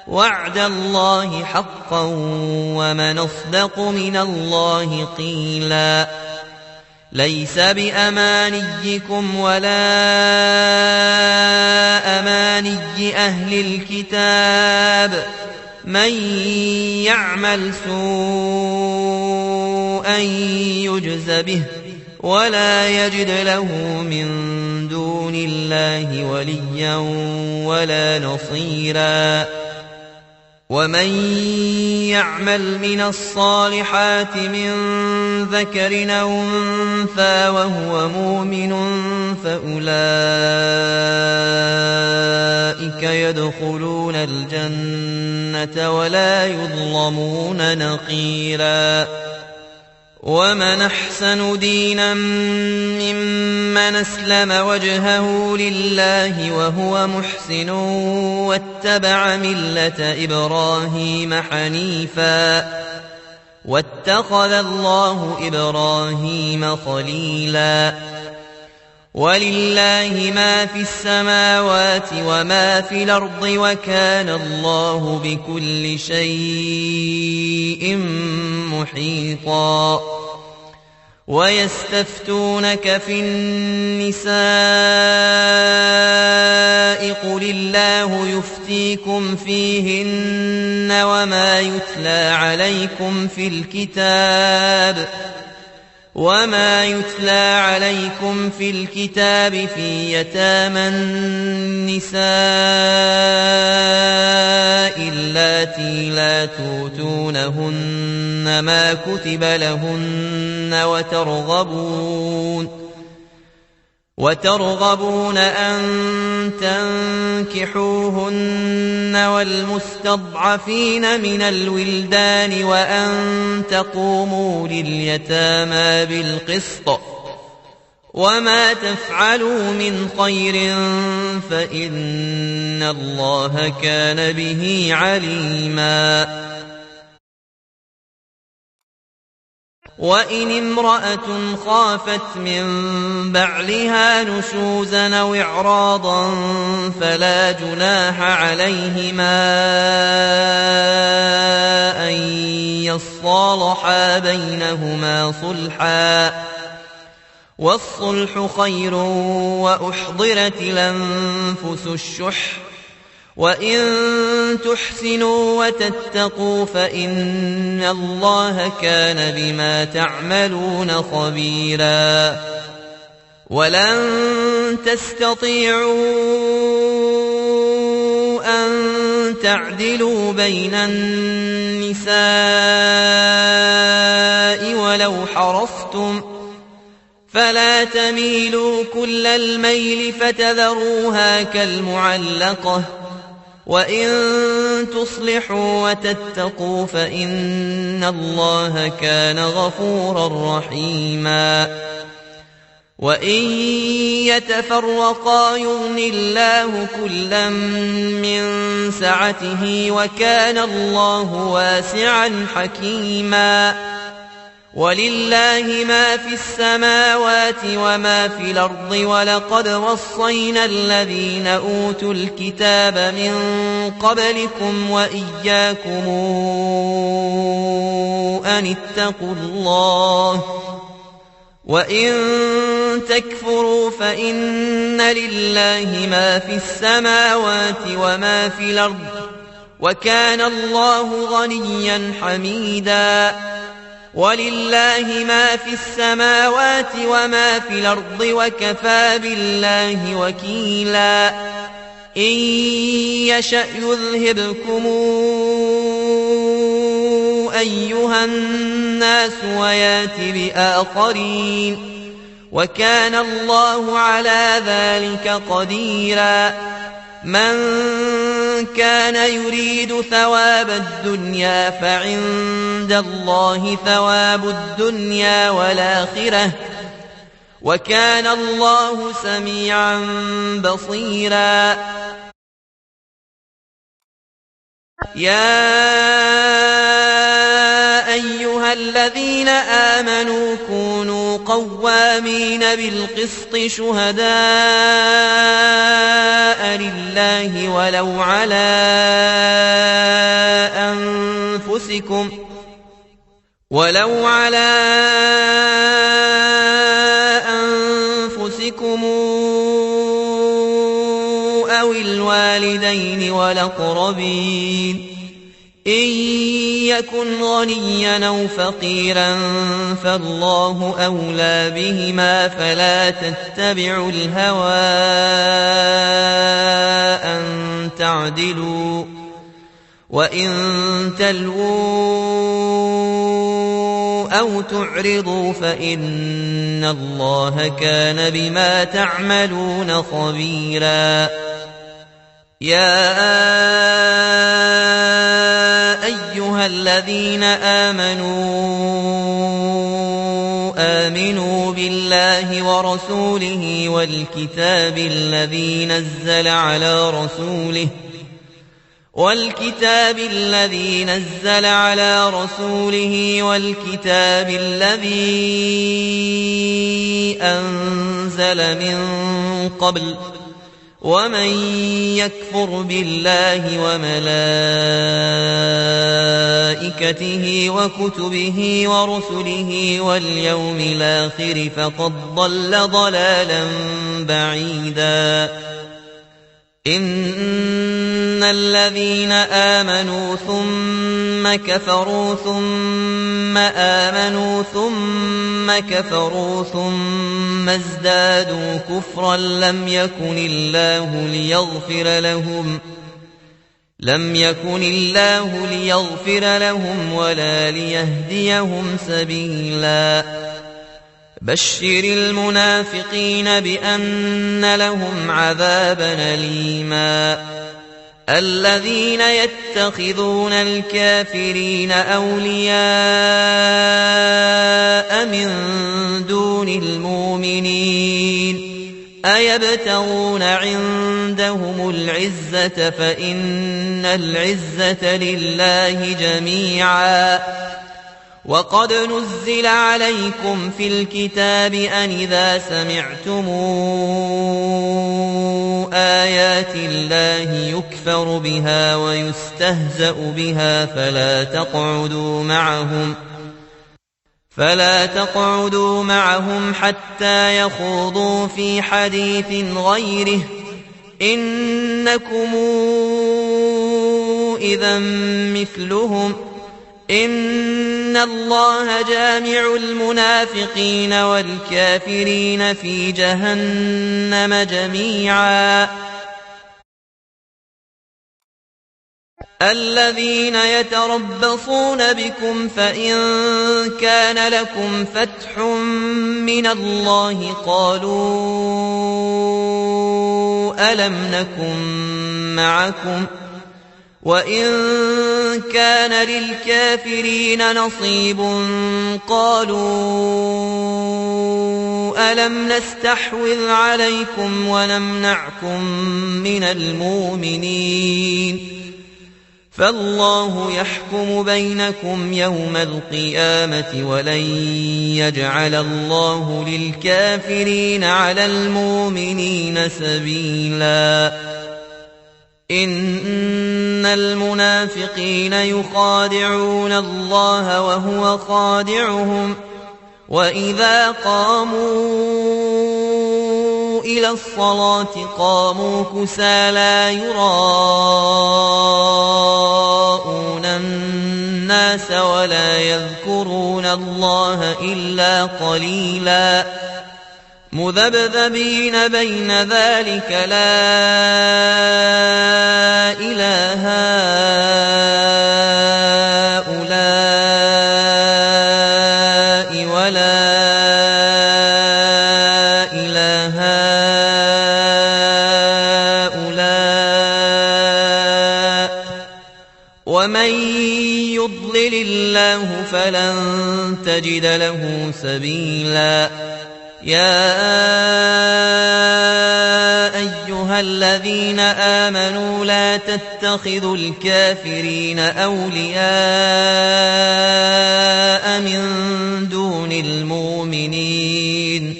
وعد الله حقا ومن أصدق من الله قيلا ليس بأمانيكم ولا أماني أهل الكتاب من يعمل سوءا يجز به ولا يجد له من دون الله وليا ولا نصيرا ومن يعمل من الصالحات من ذكر أو أنثى وهو مؤمن فأولئك يدخلون الجنة ولا يظلمون نقيرا ومن أحسن دينا ممن أسلم وجهه لله وهو محسن واتبع ملة إبراهيم حنيفا واتخذ الله إبراهيم خليلا ولله ما في السماوات وما في الأرض وكان الله بكل شيء محيطا ويستفتونك في النساء قل الله يفتيكم فيهن وما يتلى عليكم في الكتاب في يتامى النساء اللاتي لا توتونهن ما كتب لهن وترغبون أن تنكحوهن والمستضعفين من الولدان وأن تقوموا لليتامى بالقسط وما تفعلوا من خير فإن الله كان به عليما وإن امرأة خافت من بعلها نشوزا أو إعراضا فلا جناح عليهما أن يصالحا بينهما صلحا والصلح خير وأحضرت الأنفس الشح وإن تحسنوا وتتقوا فإن الله كان بما تعملون خبيرا ولن تستطيعوا أن تعدلوا بين النساء ولو حرصتم فلا تميلوا كل الميل فتذروها كالمعلقة وإن تصلحوا وتتقوا فإن الله كان غفورا رحيما وإن يتفرقا يغن الله كلا من سعته وكان الله واسعا حكيما ولله ما في السماوات وما في الأرض ولقد وصينا الذين أوتوا الكتاب من قبلكم وإياكم أن اتقوا الله وإن تكفروا فإن لله ما في السماوات وما في الأرض وكان الله غنيا حميدا ولله ما في السماوات وما في الأرض وكفى بالله وكيلا إن يشأ يذهبكم أيها الناس ويات بآخرين وكان الله على ذلك قديرا من كان يريد ثواب الدنيا فعند الله ثواب الدنيا والآخرة وكان الله سميعا بصيرا يا أيها الذين آمنوا كونوا قوامين بالقسط شهداء لله ولو على أنفسكم أو الوالدين والأقربين إن يكن غنيا أو فقيرا فالله أولى بهما فلا تتبعوا الهوى أن تعدلوا وإن تلووا أو تعرضوا فإن الله كان بما تعملون خبيرا يا أيها الذين آمنوا بالله ورسوله والكتاب الذي نزل على رسوله والكتاب الذي أنزل من قبل ومن يكفر بالله وملائكته وكتبه ورسله واليوم الآخر فقد ضل ضلالا بعيدا إن الذين آمنوا ثم كفروا ثم آمنوا ثم كفروا ثم ازدادوا كفرا لم يكن الله ليغفر لهم ولا ليهديهم سبيلا بشر المنافقين بأن لهم عذابا أليما الذين يتخذون الكافرين أولياء من دون المؤمنين أيبتغون عندهم العزة فإن العزة لله جميعا وقد نزل عليكم في الكتاب أن إذا سمعتم آيات الله يكفر بها ويستهزأ بها فلا تقعدوا معهم حتى يخوضوا في حديث غيره إنكم إذا مثلهم إن الله جامع المنافقين والكافرين في جهنم جميعا الذين يتربصون بكم فإن كان لكم فتح من الله قالوا ألم نكن معكم وإن كان للكافرين نصيب قالوا ألم نستحوذ عليكم ونمنعكم من المؤمنين فالله يحكم بينكم يوم القيامة ولن يجعل الله للكافرين على المؤمنين سبيلا إن المنافقين يخادعون الله وهو خادعهم وإذا قاموا إلى الصلاة قاموا كسالى يراءون الناس ولا يذكرون الله إلا قليلا مذبذبين بين ذلك لا إله هؤلاء ولا إله هؤلاء ومن يضلل الله فلن تجد له سبيلا يا أيها الذين آمنوا لا تتخذوا الكافرين أولياء من دون المؤمنين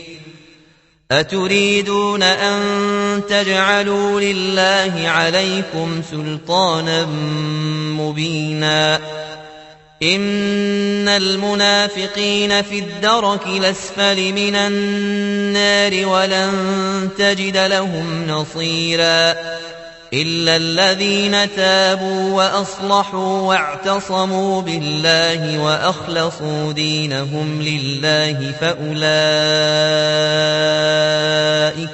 أتريدون أن تجعلوا لله عليكم سلطانا مبينا إن المنافقين في الدرك الأسفل من النار ولن تجد لهم نصيرا إلا الذين تابوا وأصلحوا واعتصموا بالله وأخلصوا دينهم لله فأولئك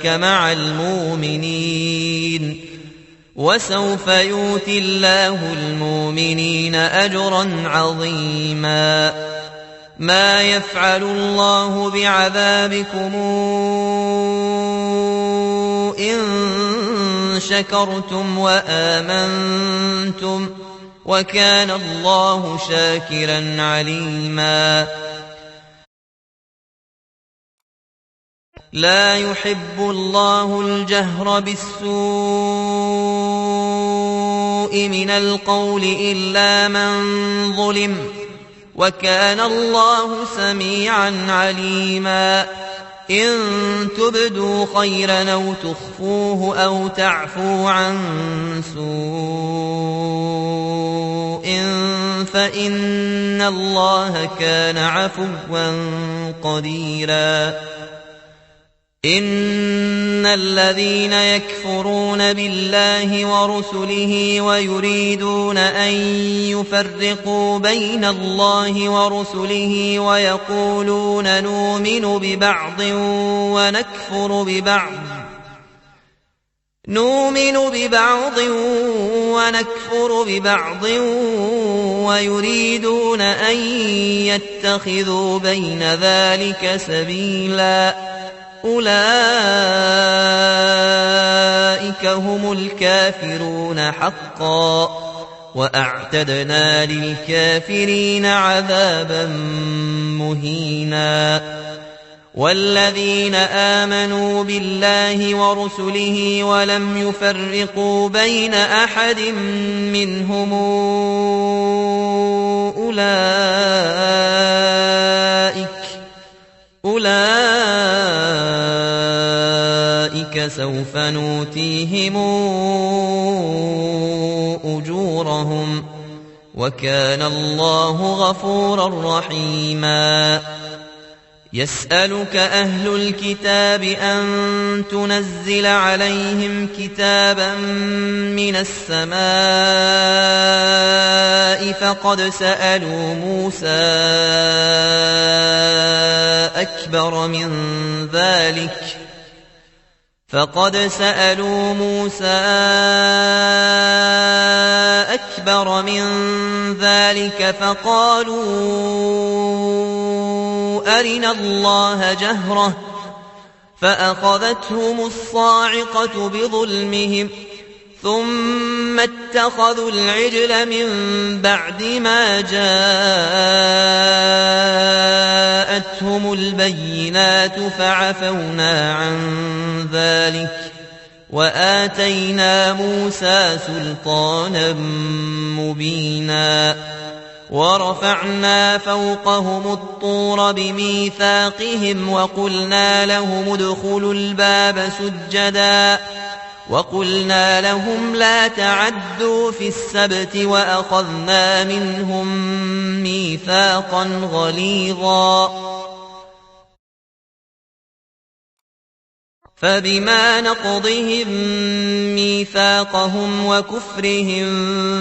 مع المؤمنين وسوف يؤتي الله المؤمنين أجرا عظيما. ما يفعل الله بعذابكم إن شكرتم وآمنتم وكان الله شاكرا عليما. لا يحب الله الجهر بالسوء من القول إلا من ظلم وكان الله سميعا عليما. إن تبدوا خيرا أو تخفوه أو تعفوا عن سوء فإن الله كان عفوا قديرا. إن الذين يكفرون بالله ورسله ويريدون أن يفرقوا بين الله ورسله ويقولون نؤمن ببعض ونكفر ببعض ويريدون أن يتخذوا بين ذلك سبيلا أولئك هم الكافرون حقا وأعتدنا للكافرين عذابا مهينا. والذين آمنوا بالله ورسله ولم يفرقوا بين أحد منهم أولئك سوف نؤتيهم أجورهم وكان الله غفورا رحيما. يسألك أهل الكتاب أن تنزل عليهم كتابا من السماء فقد سألوا موسى أكبر من ذلك فقالوا أرنا الله جهرة فأخذتهم الصاعقة بظلمهم ثم اتخذوا العجل من بعد ما جاءتهم البينات فعفونا عن ذلك وآتينا موسى سلطانا مبينا. ورفعنا فوقهم الطور بميثاقهم وقلنا لهم ادخلوا الباب سجدا وقلنا لهم لا تعدوا في السبت وأخذنا منهم ميثاقا غليظا. فبما نقضهم ميثاقهم وكفرهم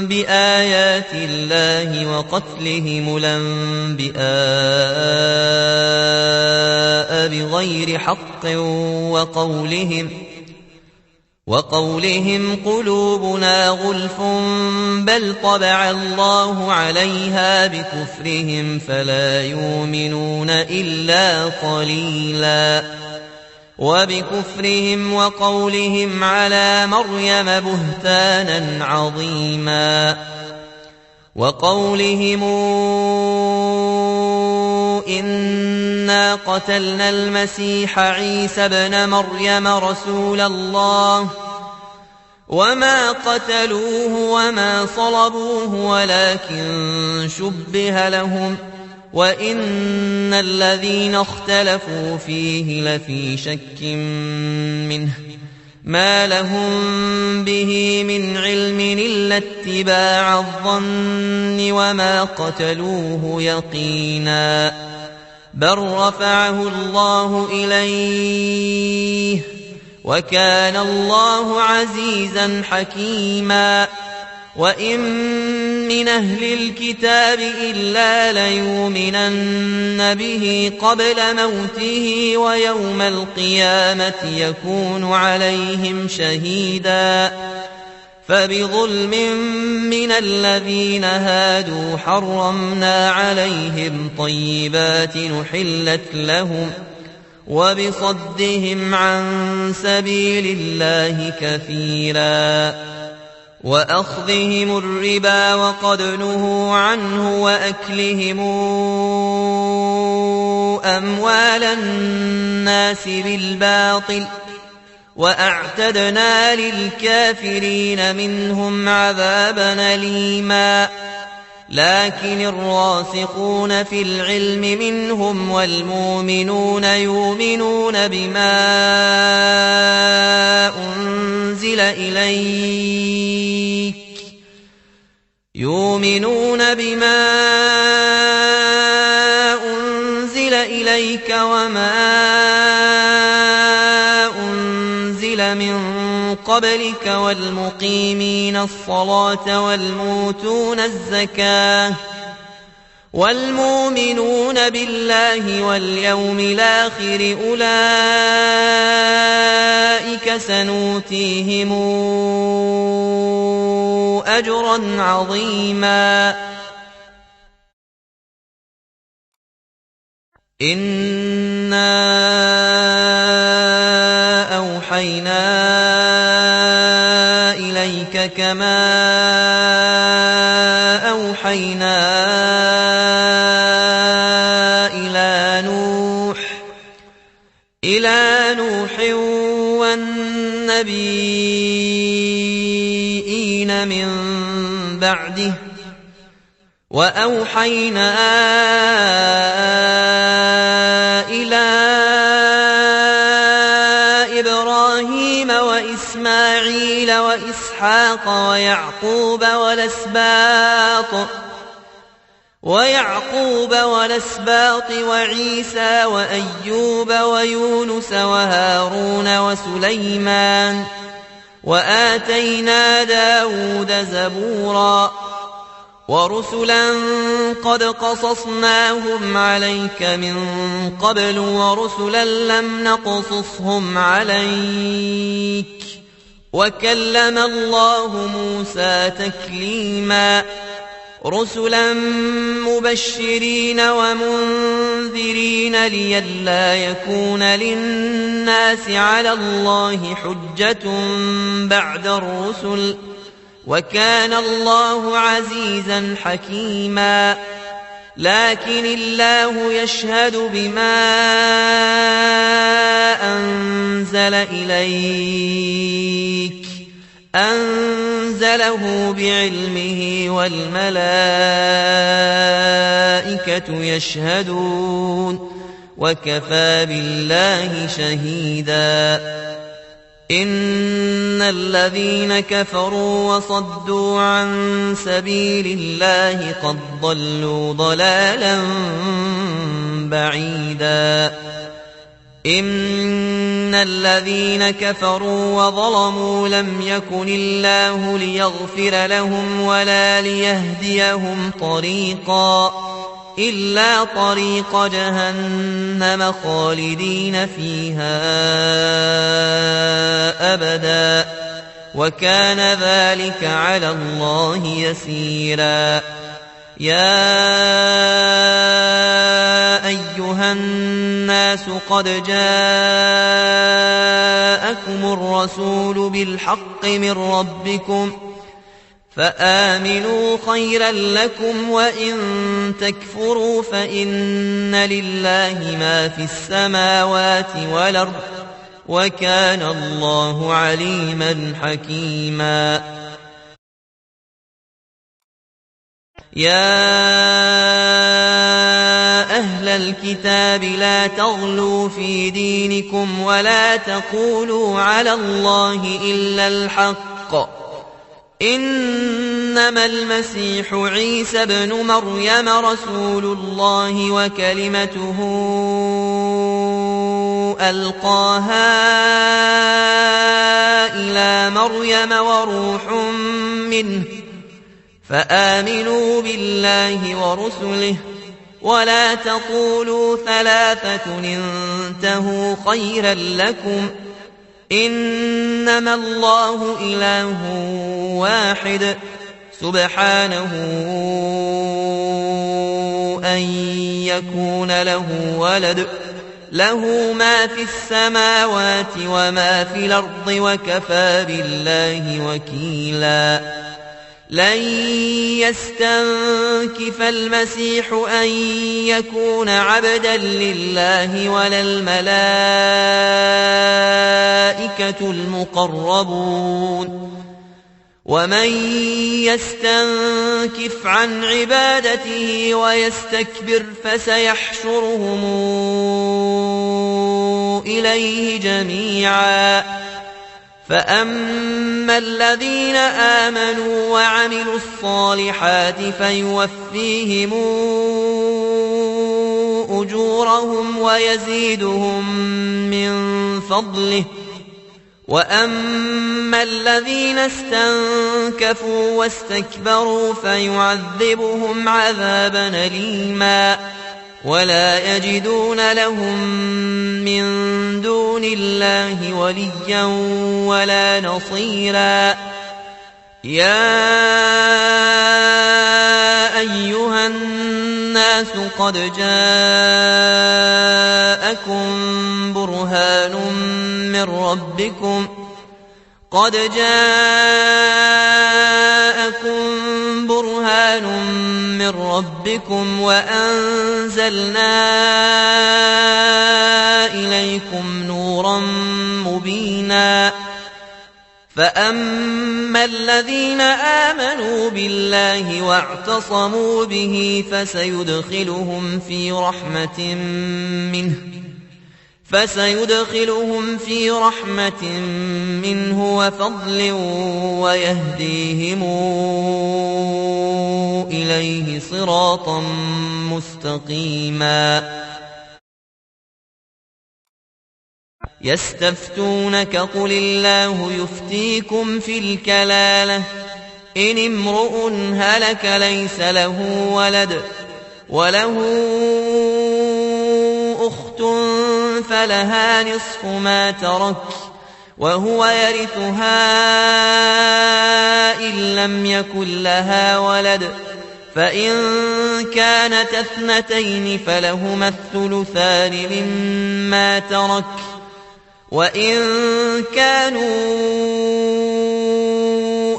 بآيات الله وقتلهم الأنبياء بغير حق وقولهم قلوبنا غلف بل طبع الله عليها بكفرهم فلا يؤمنون إلا قليلا. وبكفرهم وقولهم على مريم بهتانا عظيما. وقولهم إنا قتلنا المسيح عيسى ابن مريم رسول الله وما قتلوه وما صلبوه ولكن شبه لهم وإن الذين اختلفوا فيه لفي شك منه ما لهم به من علم إلا اتباع الظن وما قتلوه يقينا بل رفعه الله إليه وكان الله عزيزا حكيما. وإن من أهل الكتاب إلا ليؤمنن به قبل موته ويوم القيامة يكون عليهم شهيدا. فبظلم من الذين هادوا حرمنا عليهم طيبات نحلت لهم وبصدهم عن سبيل الله كثيرا وأخذهم الربا وقد نهوا عنه وأكلهم أموال الناس بالباطل وأعتدنا للكافرين منهم عذابا أليما لكن الراسخون في العلم منهم والمؤمنون يؤمنون بما أنزل إليك وما أنزل من قبلك والمقيمين الصلاة والموتون الزكاة والمؤمنون بالله واليوم الآخر أولئك سنؤتيهم أجرا عظيما إنا أوحينا إليك كما أوحينا إلى نوح والنبيين من بعده وأوحينا إلى إبراهيم وإسماعيل وإسحاق ويعقوب والأسباط وعيسى وأيوب ويونس وهارون وسليمان وآتينا داود زبورا ورسلا قد قصصناهم عليك من قبل ورسلا لم نقصصهم عليك وكلم الله موسى تكليما رسلا مبشرين ومنذرين لئلا يكون للناس على الله حجة بعد الرسل وكان الله عزيزا حكيما لكن الله يشهد بما أنزل إليك أنزله بعلمه والملائكة يشهدون وكفى بالله شهيدا إن الذين كفروا وصدوا عن سبيل الله قد ضلوا ضلالا بعيدا إن الذين كفروا وظلموا لم يكن الله ليغفر لهم ولا ليهديهم طريقا إلا طريق جهنم خالدين فيها أبدا وكان ذلك على الله يسيرا يا أيها الناس قد جاءكم الرسول بالحق من ربكم فآمنوا خيرا لكم وإن تكفروا فإن لله ما في السماوات والأرض وكان الله عليما حكيما يا أهل الكتاب لا تغلوا في دينكم ولا تقولوا على الله إلا الحق إنما المسيح عيسى بن مريم رسول الله وكلمته ألقاها إلى مريم وروح منه فآمنوا بالله ورسله ولا تقولوا ثلاثة انتهوا خيرا لكم إنما الله إله واحد سبحانه أن يكون له ولد له ما في السماوات وما في الأرض وكفى بالله وكيلا لن يستنكف المسيح أن يكون عبدا لله ولا الملائكة المقربون ومن يستنكف عن عبادته ويستكبر فسيحشرهم إليه جميعا فأما الذين آمنوا وعملوا الصالحات فيوفيهم أجورهم ويزيدهم من فضله وأما الذين استنكفوا واستكبروا فيعذبهم عذابا أليما ولا يجدون لهم من دون الله وليا ولا نصيرا يا أيها الناس قد جاءكم برهان من ربكم وأنزلنا إليكم نورا مبينا فأما الذين آمنوا بالله واعتصموا به فسيدخلهم في رحمة منه وفضل ويهديهم إليه صراطا مستقيما يستفتونك قل الله يفتيكم في الكلالة إن امرؤ هلك ليس له ولد وله أخت فلها نصف ما ترك وهو يرثها إن لم يكن لها ولد فإن كانت اثنتين فلهما الثلثان مما ترك وإن كانوا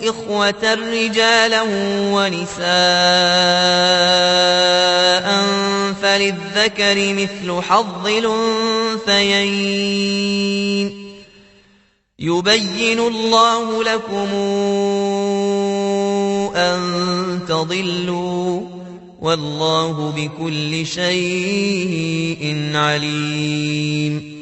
إخوة رجالا ونساء فللذكر مثل حظ الأنثيين يبين الله لكم أن تضلوا والله بكل شيء عليم